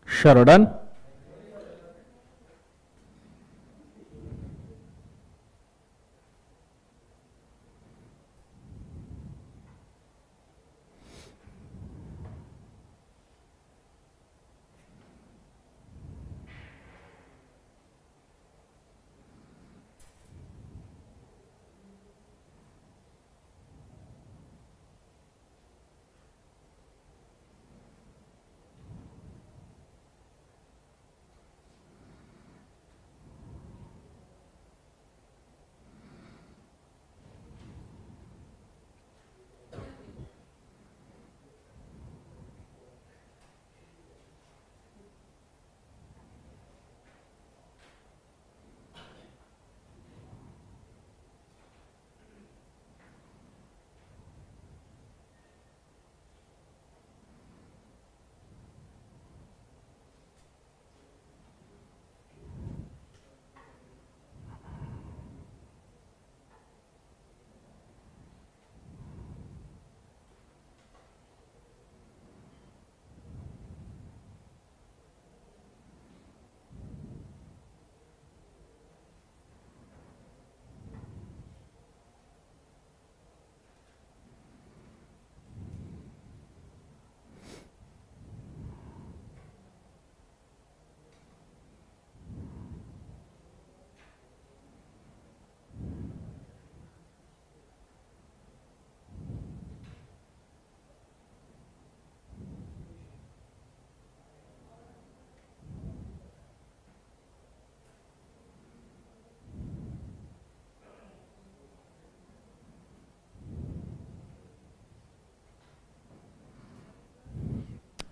चलो, डन।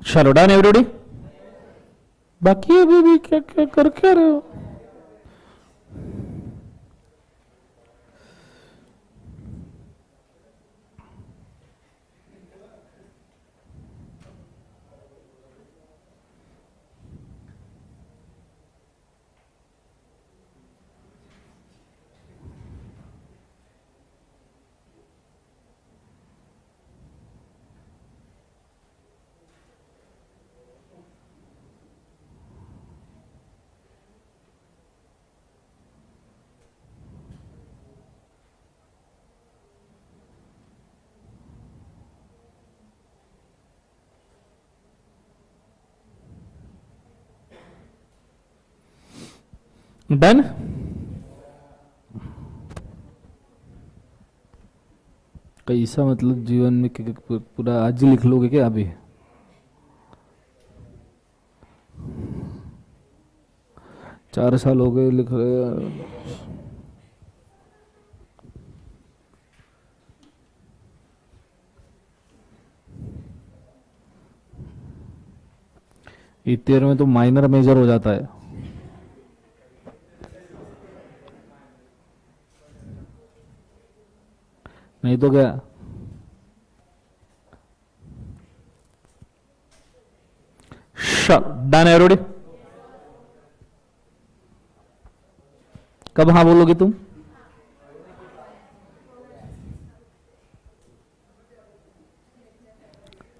चलो डन एवरीबॉडी। बाकी अभी भी क्या क्या कर क्या रहे हो? डन। कैसा मतलब जीवन में पूरा आज ही लिख लोगे क्या? अभी 4 साल हो गए लिख रहे। इतने में तो माइनर मेजर हो जाता है। नहीं तो क्या? Done everybody. कब हाँ बोलोगे तुम?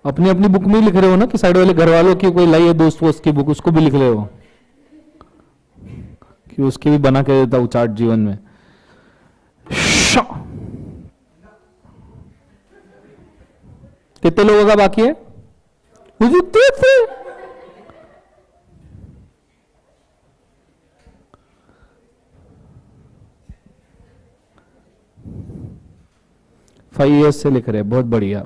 अपनी अपनी बुक में लिख रहे हो ना कि साइड वाले घर वालों की कोई लाई है दोस्त वो उसकी बुक, उसको भी लिख रहे हो कि उसके भी बना के देता हूं चार्ट जीवन में। कितने लोगों का बाकी है? मुझे थे 5 years से लिख रहे हैं, बहुत बढ़िया।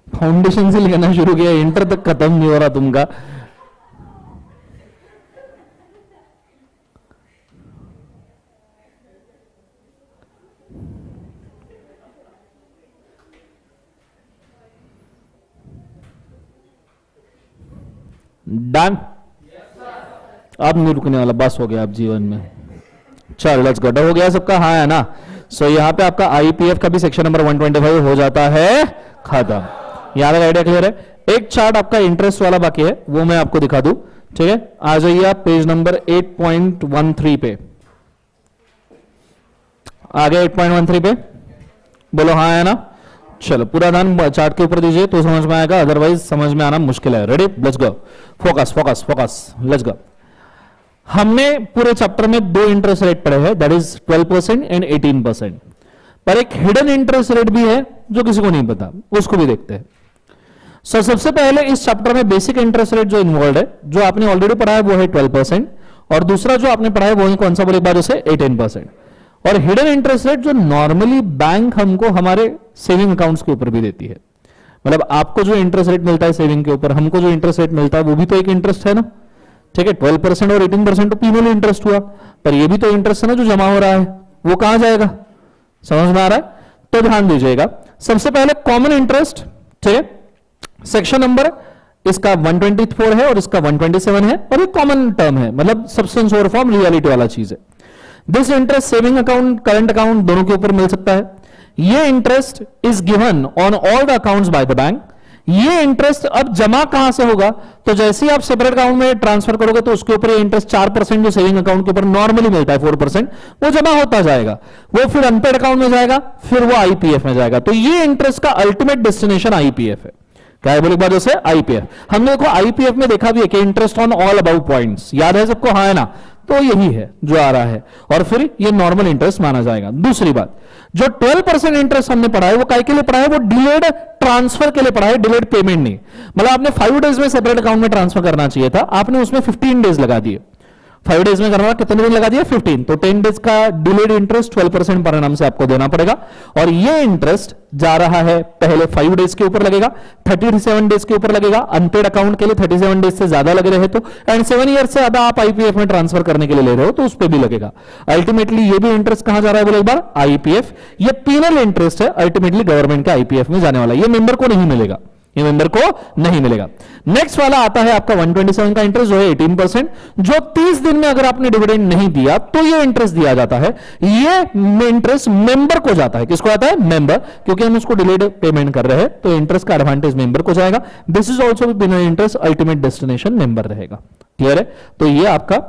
फाउंडेशन से लिखना शुरू किया, इंटर तक खत्म नहीं हो रहा तुमका। डन। अब नहीं रुकने वाला, बस हो गया अब जीवन में। चल लेट्स गो। हो गया सबका? हाँ है ना? सो यहाँ पे आपका आईपीएफ का भी सेक्शन नंबर 125 हो जाता है खत्म। यहाँ तक आइडिया क्लियर है? एक चार्ट आपका इंटरेस्ट वाला बाकी है, वो मैं आपको दिखा दूं। ठीक है, आ जाइए आप पेज नंबर 8.13 पे। आगे 8.13 पे बोलो हाँ है ना? चलो पूरा ध्यान चार्ट के ऊपर दीजिए तो समझ में आएगा, अदरवाइज समझ में आना मुश्किल है। Ready, let's go. Focus focus focus, let's go. हमने पूरे चैप्टर में 2 इंटरेस्ट रेट पढ़े हैं, दैट इज 12% एंड 18%। पर एक हिडन इंटरेस्ट रेट भी है जो किसी को नहीं पता, उसको भी देखते हैं। सबसे पहले इस चैप्टर में बेसिक इंटरेस्ट रेट जो इन्वॉल्व है, जो आपने ऑलरेडी पढ़ा है वो है 12%, और दूसरा जो आपने पढ़ा है वो है कौन सा, बोले एक बार उसे 18%। और हिडन इंटरेस्ट रेट जो नॉर्मली बैंक हमको हमारे सेविंग अकाउंट्स के ऊपर भी देती है। मतलब आपको जो इंटरेस्ट रेट मिलता है सेविंग के ऊपर, हमको जो इंटरेस्ट रेट मिलता है वो भी तो एक इंटरेस्ट है ना। ठीक है, 12% और 18% तो तीनों ही इंटरेस्ट हुआ, पर ये भी तो इंटरेस्ट है ना जो जमा हो रहा है, वो कहां जाएगा? समझ में आ रहा है? तो ध्यान दीजिएगा। सबसे पहले कॉमन इंटरेस्ट, ठीक है, सेक्शन नंबर इसका 124 है और इसका 127 है, और एक कॉमन टर्म है, मतलब सब्सटेंस ओवर फॉर्म रियलिटी वाला चीज है। This interest saving account current account दोनों के ऊपर मिल सकता है। ये interest is given on all the accounts by the bank. ये इंटरेस्ट अब जमा कहां से होगा? तो जैसे ही आप सेपरेट अकाउंट में ट्रांसफर करोगे तो उसके ऊपर ये इंटरेस्ट 4% जो सेविंग अकाउंट के ऊपर नॉर्मली मिलता है 4%, वो जमा होता जाएगा, वो फिर अनपेड अकाउंट में जाएगा, फिर वो आईपीएफ में जाएगा। तो ये इंटरेस्ट का अल्टीमेट डेस्टिनेशन आईपीएफ है। क्या है बोले एक बार जैसे आईपीएफ, हमने देखो आईपीएफ में देखा भी है कि interest on all about points, याद है सबको? हाँ है ना? तो यही है जो आ रहा है, और फिर ये नॉर्मल इंटरेस्ट माना जाएगा। दूसरी बात, जो 12% इंटरेस्ट हमने पढ़ा है वो काय के लिए पढ़ा है? वो डिलेड ट्रांसफर के लिए पढ़ा है, डिलेड पेमेंट नहीं। मतलब आपने 5 डेज में सेपरेट अकाउंट में ट्रांसफर करना चाहिए था, आपने उसमें 15 डेज लगा दिए। 5 डेज में करना कितने दिन लगा दिया? 15। तो 10 डेज का डिलेड इंटरेस्ट 12% परिणाम से आपको देना पड़ेगा, और ये इंटरेस्ट जा रहा है पहले 5 डेज के ऊपर लगेगा, 37 डेज के ऊपर लगेगा, अनपेड अकाउंट के लिए 37 डेज से ज्यादा लग रहे तो, एंड 7 ईयर से ज्यादा आप आईपीएफ में ट्रांसफर करने के लिए ले रहे हो तो उस पर भी लगेगा। अल्टीमेटली ये भी इंटरेस्ट कहां जा रहा है बोले एक बार? आईपीएफ। ये पीनल इंटरेस्ट है, अल्टीमेटली गवर्नमेंट के आईपीएफ में जाने वाला, ये मेंबर को नहीं मिलेगा, ये मेंबर को नहीं मिलेगा। नेक्स्ट वाला आता है आपका 127 का इंटरेस्ट जो है 18%, जो 30 दिन में अगर आपने डिविडेंड नहीं दिया तो ये इंटरेस्ट दिया जाता है। ये इंटरेस्ट मेंबर को जाता है। किसको आता है? मेंबर, क्योंकि हम उसको डिलेड पेमेंट कर रहे हैं तो इंटरेस्ट का एडवांटेज मेंबर को जाएगा। दिस इज ऑल्सो बिना इंटरेस्ट, अल्टीमेट डेस्टिनेशन मेंबर रहेगा। क्लियर है? तो ये आपका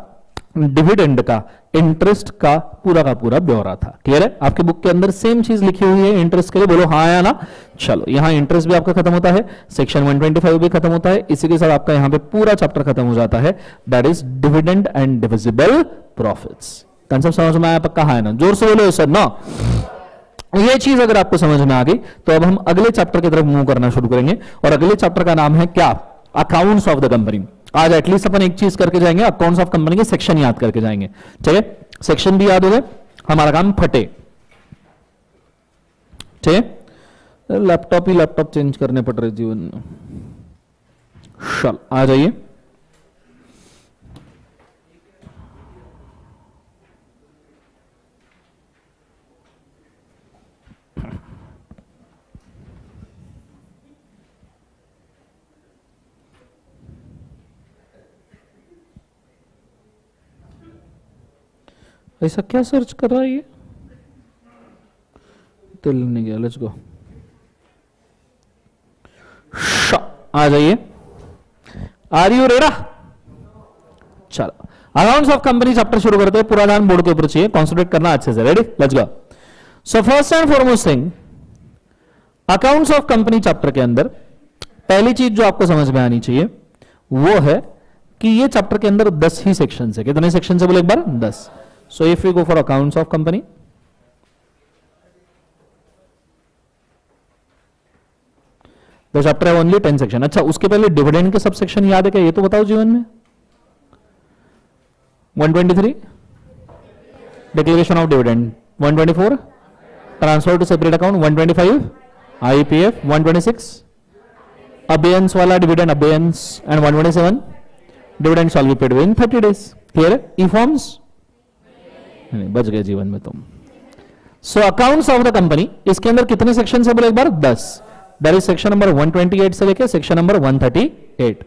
डिविडेंड का इंटरेस्ट का पूरा ब्यौरा था। क्लियर है? आपके बुक के अंदर सेम चीज लिखी हुई है इंटरेस्ट के लिए, बोलो हाँ या ना? चलो, यहां इंटरेस्ट भी आपका खत्म होता है, सेक्शन 125 भी खत्म होता है, इसी के साथ आपका यहां पे पूरा चैप्टर खत्म हो जाता है, that is dividend and divisible profits. Concept समझ में आया? पक्का हाँ है ना? जोर से बोलो सर ना। ये चीज अगर आपको समझ में आ गई तो अब हम अगले चैप्टर की तरफ मूव करना शुरू करेंगे, और अगले चैप्टर का नाम है क्या? Accounts of the company. आज एटलीस्ट अपन एक चीज करके जाएंगे, अकाउंट्स ऑफ कंपनी के सेक्शन याद करके जाएंगे। चलिए, सेक्शन भी याद हो गए, हमारा काम फटे। चलिए, लैपटॉप ही लैपटॉप चेंज करने पड़ रहे जीवन में। चल आ जाइए। ऐसा क्या सर्च कर रहा है ये? दिल नहीं गया। Let's go. आ जाइए। Are you ready? चलो, अकाउंट्स ऑफ कंपनी चैप्टर शुरू करते हैं। पूरा ध्यान बोर्ड के ऊपर चाहिए, कॉन्सेंट्रेट करना अच्छे से। Ready? Let's go. So first and foremost thing, accounts of company chapter के अंदर पहली चीज जो आपको समझ में आनी चाहिए वो है कि ये चैप्टर के अंदर 10 ही सेक्शन है। कितने सेक्शन है बोले एक बार? 10। So if we go for accounts of company, the chapter have only 10 section। अच्छा, उसके पहले डिविडेंड के सब सेक्शन याद है क्या? ये तो बताओ जीवन में। 123 declaration of dividend, 124 transfer to separate account, 125 IPF, 126 abeyance वाला dividend abeyance, and 127 dividend shall be paid within 30 days. Clear है? ई फॉर्म्स नहीं, बच गए जीवन में तुम। So accounts of the company, इसके अंदर कितने सेक्शन है बोले एक बार? 10। दैट इज सेक्शन नंबर 128 से लेके सेक्शन नंबर 138।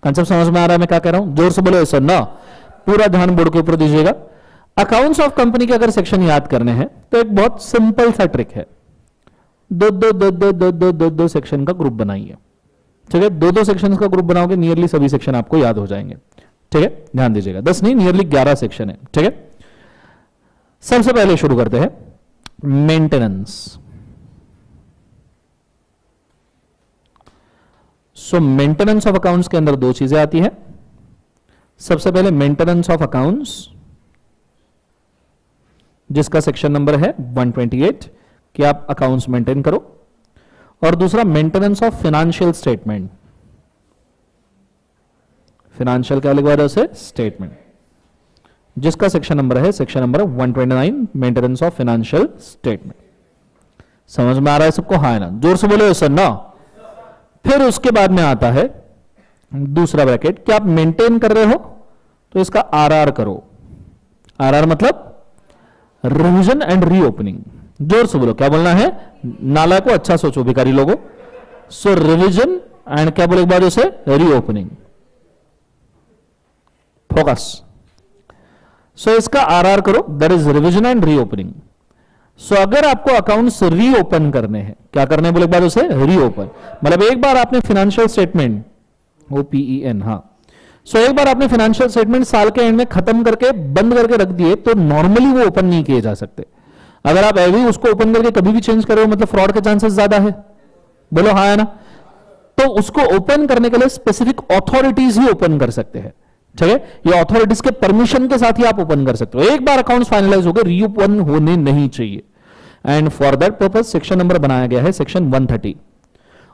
कंसेप्ट समझ में आ रहा है मैं क्या कह रहा हूं? जोर से बोलो सर ना। पूरा ध्यान बोर्ड के ऊपर दीजिएगा। अकाउंट्स ऑफ कंपनी के अगर सेक्शन याद करने हैं तो एक बहुत सिंपल सा ट्रिक है, दो सेक्शन का ग्रुप बनाइए। ठीक है? दो सेक्शन का ग्रुप बनाओगे, नियरली सभी सेक्शन आपको याद हो जाएंगे। ठीक है? ध्यान दीजिएगा, 10 नहीं, नियरली 11 सेक्शन है। ठीक है? सबसे पहले शुरू करते हैं maintenance. So maintenance of accounts के अंदर 2 चीजें आती है। सबसे पहले मेंटेनेंस ऑफ अकाउंट्स, जिसका सेक्शन नंबर है 128 कि आप अकाउंट्स मेंटेन करो, और दूसरा maintenance of financial statement. Financial क्या लिखवा रहे उसे? स्टेटमेंट, जिसका सेक्शन नंबर है section number 129 maintenance of financial statement. समझ में आ रहा है सबको? हाँ ना? जोर से बोलो सर ना। फिर उसके बाद में आता है दूसरा ब्रैकेट कि आप मेंटेन कर रहे हो तो इसका आरआर करो। आरआर मतलब रिवीजन एंड रीओपनिंग। जोर से बोलो, क्या बोलना है? नाला को अच्छा सोचो भिखारी लोगों। सो रिवीजन एंड क्या बोले एक बार उसे? रीओपनिंग। फोकस। सो इसका आरआर करो, that is revision and reopening. So अगर आपको अकाउंट्स रीओपन करने हैं, क्या करने हैं बोले एक बार उसे रीओपन, मतलब एक बार आपने फाइनेंशियल स्टेटमेंट OPEN, हाँ, सो एक बार आपने फाइनेंशियल स्टेटमेंट साल के एंड में खत्म करके बंद करके रख दिए तो नॉर्मली वो ओपन नहीं किए जा सकते। अगर आप अभी उसको ओपन करके कभी भी चेंज करो मतलब फ्रॉड के चांसेस ज्यादा है, बोलो हाँ है ना। तो उसको ओपन करने के लिए स्पेसिफिक अथॉरिटीज ही ओपन कर सकते हैं, ठीक है, ये अथॉरिटीज के परमिशन के साथ ही आप ओपन कर सकते हो। एक बार अकाउंट्स फाइनलाइज हो गए, रीओपन होने नहीं चाहिए। And for that purpose section number बनाया गया है सेक्शन 130।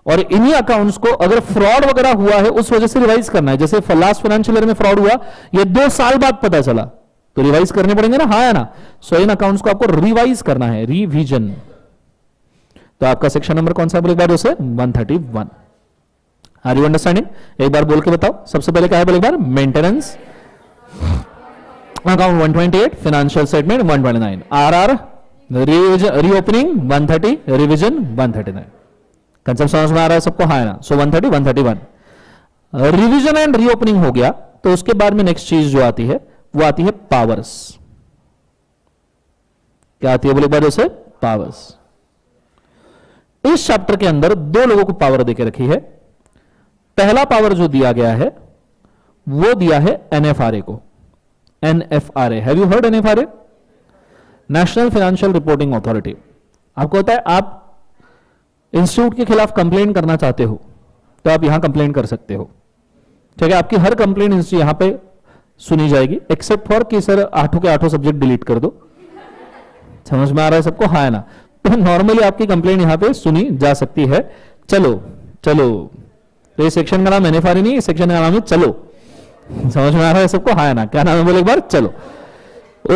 और इन्हीं अकाउंट्स को अगर फ्रॉड वगैरह हुआ है उस वजह से रिवाइज करना है, जैसे लास्ट फाइनेंशियल ईयर में फ्रॉड हुआ, ये 2 साल बाद पता चला तो रिवाइज करने पड़ेंगे ना, हाँ है ना। सो इन अकाउंट्स को आपको रिवाइज करना है, रिवीजन। तो आपका सेक्शन नंबर कौन सा बोले एक बार उसे 131। Are you understanding? एक बार बोल के बताओ। सबसे पहले क्या है बोले एक बार, maintenance account 128, financial statement 129, RR reopening 130, revision 139। Concept समझ में आ रहा है सबको, हाँ है ना। सो 130 131 रिवीजन एंड रीओपनिंग हो गया। तो उसके बाद में नेक्स्ट चीज जो आती है वो आती है पावर्स। क्या आती है बोले एक बार उसे, पावर्स। इस चैप्टर के अंदर 2 लोगों को पावर देके रखी है। पहला पावर जो दिया गया है वो दिया है NFRA को। NFRA, have you heard NFRA? National financial reporting authority. आपको होता है आप इंस्टीट्यूट के खिलाफ कंप्लेन करना चाहते हो तो आप यहां कंप्लेन कर सकते हो, ठीक है। आपकी हर कंप्लेन यहां पे सुनी जाएगी एक्सेप्ट फॉर कि सर 8 के 8 सब्जेक्ट डिलीट कर दो। समझ में आ रहा है सबको, हाँ है ना। तो नॉर्मली आपकी कंप्लेन यहां पे सुनी जा सकती है। चलो चलो, तो ये सेक्शन का नाम NFRA नहीं, सेक्शन का नाम है चलो। समझ में आ रहा है सबको, हाँ है ना। क्या नाम है बोले एक बार, चलो।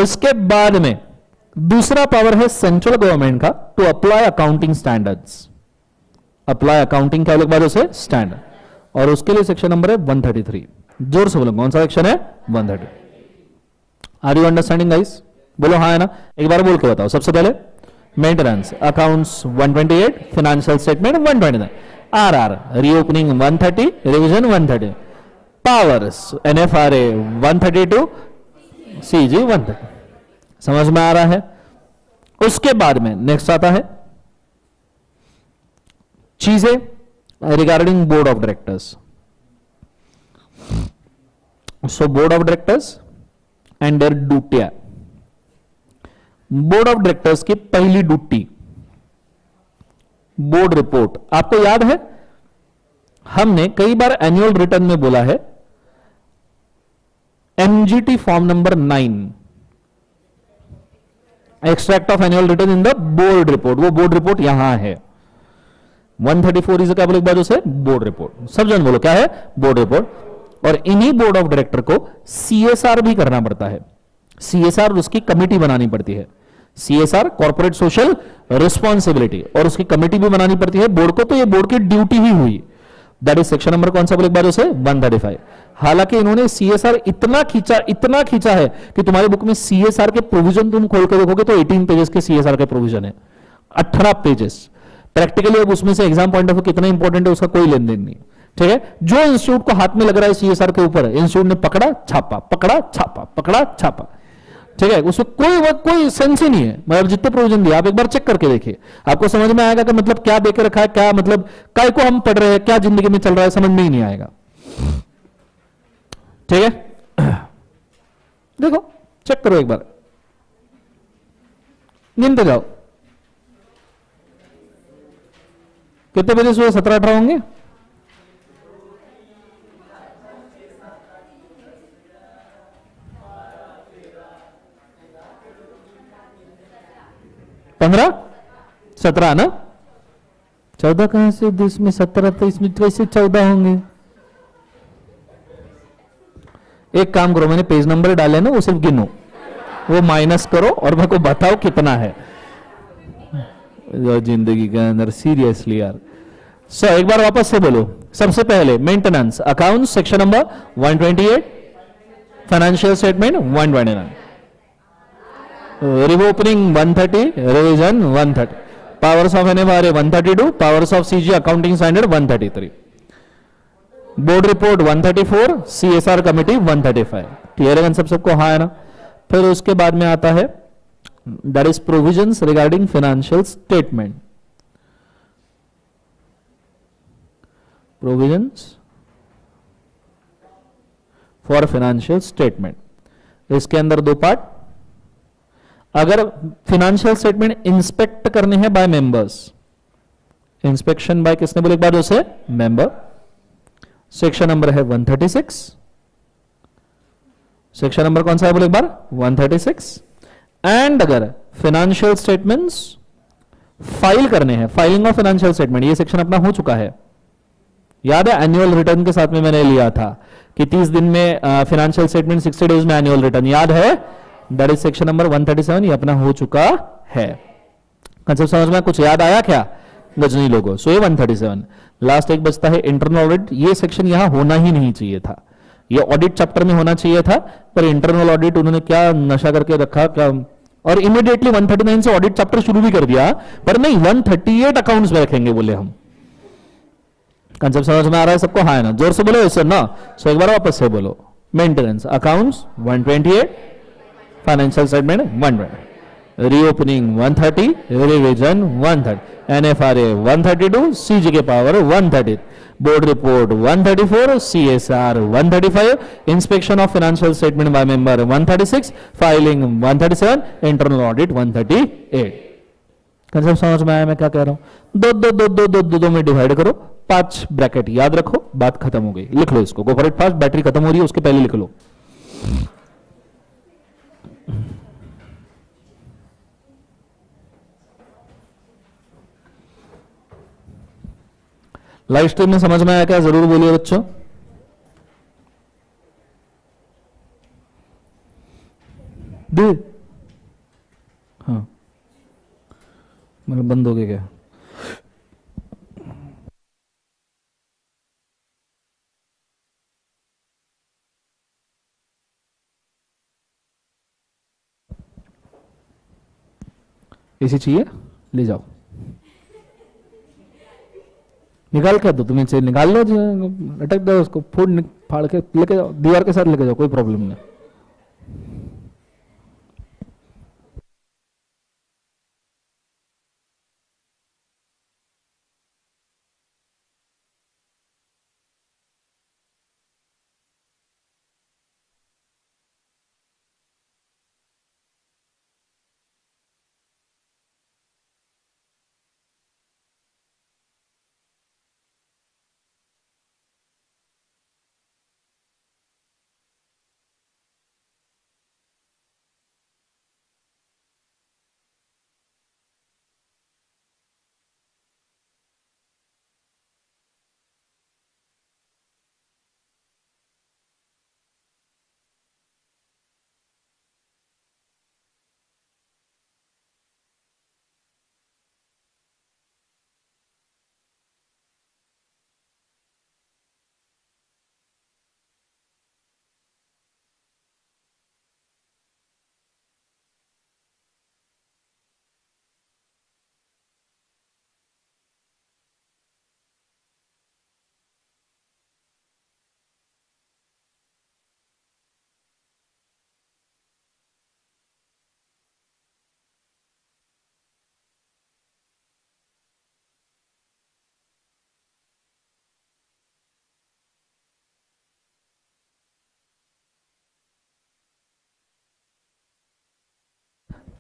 उसके बाद में दूसरा पावर है सेंट्रल गवर्नमेंट का to apply accounting standards. Apply accounting क्या बात उसे स्टैंडर्ड, और उसके लिए सेक्शन नंबर है 133। जोर से बोलो कौन सा सेक्शन है, 130। Are you understanding guys? बोलो हाँ है ना। एक बार बोल के बताओ। सबसे पहले maintenance accounts 128, financial statement 129, RR reopening 130, revision 130, powers NFRA 132, CG 130। समझ में आ रहा है? उसके बाद में नेक्स्ट आता है चीजें regarding board of directors. So board of directors and their ड्यूटियां। बोर्ड ऑफ डायरेक्टर्स की पहली ड्यूटी बोर्ड रिपोर्ट। आपको याद है हमने कई बार एनुअल रिटर्न में बोला है MGT form number 9, extract of annual return in the board report. वो बोर्ड रिपोर्ट यहां है। 134 इज क्या बोले एक बार उसे, बोर्ड रिपोर्ट। सब जन बोलो क्या है, बोर्ड रिपोर्ट। और इन्हीं बोर्ड ऑफ डायरेक्टर को CSR भी करना पड़ता है। CSR उसकी कमिटी बनानी पड़ती है। CSR कॉर्पोरेट सोशल रिस्पॉन्सिबिलिटी, और उसकी कमिटी भी बनानी पड़ती है बोर्ड को। तो ये बोर्ड की ड्यूटी ही हुई। दैट इज सेक्शन नंबर कौन सा बोले एक बार उसे, 135। हालांकि इन्होंने CSR इतना खींचा है कि तुम्हारी बुक में CSR के प्रोविजन तुम खोल कर देखोगे तो 18 पेजेस के CSR के प्रोविजन है, 18 पेजेस। प्रैक्टिकली अब उसमें से एग्जाम पॉइंट ऑफ व्यू कितना इंपॉर्टेंट है उसका कोई लेन देन नहीं, ठीक है। जो इंस्टीट्यूट को हाथ में लग रहा है CSR के ऊपर, इंस्टीट्यूट ने पकड़ा छापा, पकड़ा छापा, पकड़ा छापा, ठीक है। उसमें कोई सेंस ही नहीं है। मतलब जितने प्रोविजन दिए आप एक बार चेक करके देखिए, आपको समझ में आएगा कि मतलब क्या देके रखा है, क्या मतलब काय को हम पढ़ रहे हैं, क्या जिंदगी में चल रहा है, समझ में ही नहीं आएगा, ठीक है। देखो चेक करो एक बार, गिनते जाओ कितने बजे सुबह 17-18 होंगे। पंद्रह 17 ना, 14 कहां से, इसमें 17 तो इसमें कैसे 14 होंगे। एक काम करो, मैंने पेज नंबर डाले ना वो सिर्फ गिनो, वो माइनस करो और मेरे को बताओ कितना है जिंदगी के अंदर। सीरियसली यार। सो एक बार वापस से बोलो। सबसे पहले maintenance account section number 128, financial statement 129, reopening 130, revision 130, powers of NFRA 132, powers of CG accounting standard 133, board report 134, CSR committee 135। Clear है सबको, हाँ है ना। फिर उसके बाद में आता है that is provisions regarding financial statement. Provisions for financial statement. इसके अंदर दो पार्ट. अगर फिनेंशियल स्टेटमेंट इंस्पेक्ट करने हैं बाय मेंबर्स, इंस्पेक्शन बाय किसने बोले एक बार उसे? मेंबर. सेक्शन नंबर है 136. सेक्शन नंबर कौन सा है बोले एक बार? 136. एंड अगर फाइनेंशियल स्टेटमेंट्स फाइल करने हैं, फाइलिंग ऑफ फाइनेंशियल स्टेटमेंट, ये सेक्शन अपना हो चुका है. याद है एनुअल रिटर्न के साथ में मैंने लिया था कि 30 दिन में फाइनेंशियल स्टेटमेंट, 60 डेज में एनुअल रिटर्न. याद है? That is section number 137. ये अपना हो चुका है. कंसेप्ट समझ में कुछ याद आया क्या गजनी लोगों? सो ये 137. लास्ट एक बचता है इंटरनल ऑडिट. ये सेक्शन यहां होना ही नहीं चाहिए था, ये ऑडिट चैप्टर में होना चाहिए था, पर इंटरनल ऑडिट उन्होंने क्या नशा करके रखा क्या, और इमीडिएटली 139 से ऑडिट चैप्टर शुरू भी कर दिया. पर नहीं, 138 अकाउंट्स में रखेंगे बोले हम. कंसेप्ट समझ में आ रहा है सबको? हाँ है ना? जोर से बोलो ऐसे ना. सो एक बार वापस से बोलो. Maintenance accounts 128, financial statement 120, reopening 130, revision 130, NFRA 132, CG के power 130, board report 134, CSR 135, inspection of financial statement by member 136, filing 137, internal audit 138. Concept समझ में आया मैं क्या कह रहा हूं? दो दो दो दो दो दो, दो में डिवाइड करो, 5 ब्रैकेट याद रखो, बात खत्म हो गई. लिख लो इसको. गो फॉर इट फास्ट. बैटरी खत्म हो रही है, उसके पहले लिख लो. लाइव स्ट्रीम में समझ में आया क्या? जरूर बोलिए बच्चों. दे हाँ, मतलब बंद हो गया क्या? एसी चाहिए? ले जाओ. निकाल के दो. तुम्हें चाहिए निकाल लो, लटक दो उसको, फाड़ के लेके जाओ, दीवार के साथ लेके जाओ, कोई प्रॉब्लम नहीं.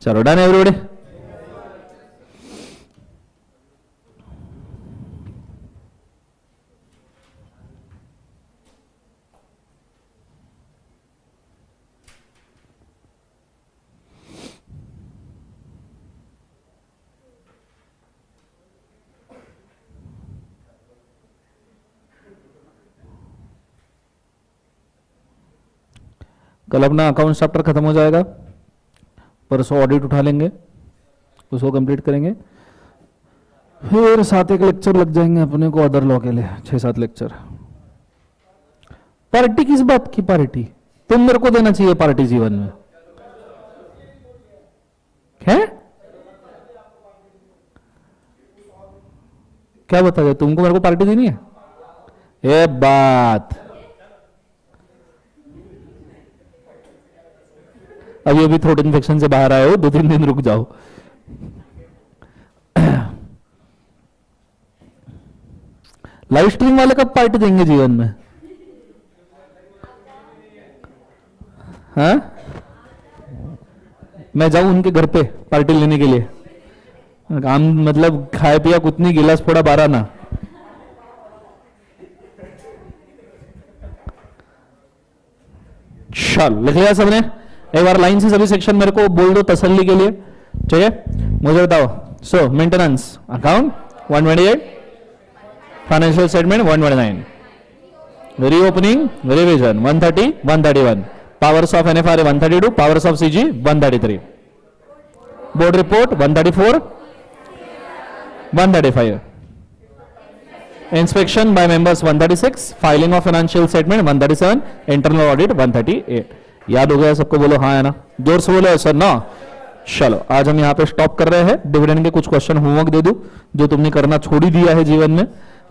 चलो डन एवरीबॉडी. कल अपना अकाउंट चैप्टर खत्म हो जाएगा, परसों ऑडिट उठा लेंगे, उसको कंप्लीट करेंगे. फिर 7 लेक्चर लग जाएंगे अपने को अदर लॉ के लिए, 6-7 लेक्चर. पार्टी किस बात की पार्टी? तुम मेरे को देना चाहिए पार्टी जीवन में है? क्या बता दे? तुमको मेरे को पार्टी देनी है? ये बात अभी अभी थ्रोट इन्फेक्शन से बाहर आए हो, 2-3 दिन रुक जाओ। लाइव स्ट्रीम वाले कब पार्टी देंगे जीवन में? हाँ, मैं जाऊं उनके घर पे पार्टी लेने के लिए? काम मतलब खाए पिया कुतनी, गिलास फोड़ा 12 ना। चल लिख लिया सबने? एक बार लाइन से सभी सेक्शन मेरे को बोल दो तसल्ली के लिए, ठीक है? मुझे बताओ। So maintenance account 128, financial statement 129, reopening revision 130, 131, powers of NFRA 132, powers of CG 133, board report 134, 135, inspection by members 136, filing of financial statement 137, internal audit 138। याद हो गया सबको? बोलो हाँ है ना, जोर से बोलो सर ना। चलो आज हम यहाँ पे स्टॉप कर रहे हैं। डिविडेंड के कुछ क्वेश्चन होमवर्क दे दूं जो तुमने करना छोड़ ही दिया है जीवन में,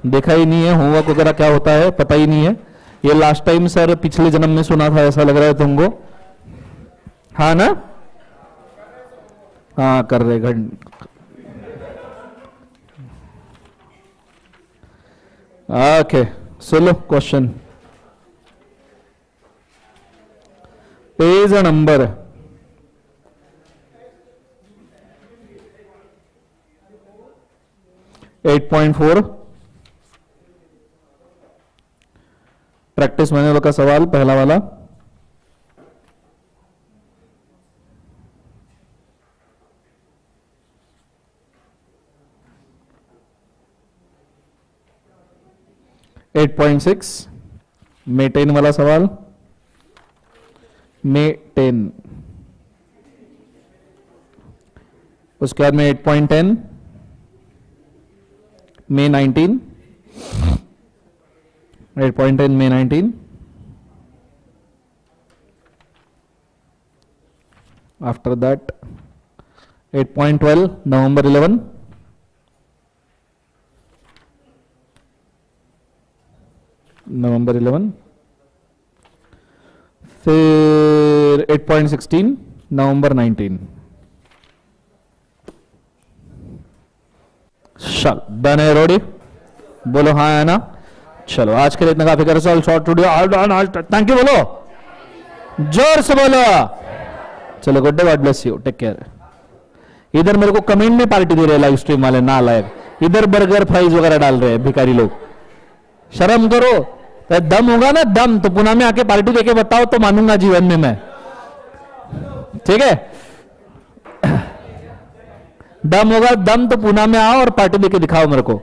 देखा ही नहीं है होमवर्क वगैरह क्या होता है, पता ही नहीं है। ये लास्ट टाइम सर पिछले जन्म में सुना था ऐसा लग रहा है तुमको, हाँ ना? हाँ कर रहे घंट। ओके सुनो question, page number 8.4, practice manual का सवाल पहला वाला। .6 मे 10 वाला सवाल, मे 10। उसके बाद में 8.10 मे 19, 8.10 मे 19। आफ्टर दैट 8.12 नवंबर 11, नवंबर 11। फिर 8.16 नवंबर 19। चल डन है, रोडी बोलो हाँ है ना? चलो आज के लिए इतना काफी करो। सॉल शॉर्ट टुडे थैंक यू बोलो, जोर से बोलो। चलो good day, god bless you, take care. इधर मेरे को कमेंट में पार्टी दे रहे हैं लाइव स्ट्रीम वाले नालायक, इधर बर्गर फ्राइज वगैरह डाल रहे हैं भिखारी लोग। शर्म करो, तो दम होगा ना दम तो पुणे में आके पार्टी देके बताओ तो मानूंगा जीवन में मैं, ठीक है? दम होगा दम तो पुणे में आओ और पार्टी देके दिखाओ मेरे को।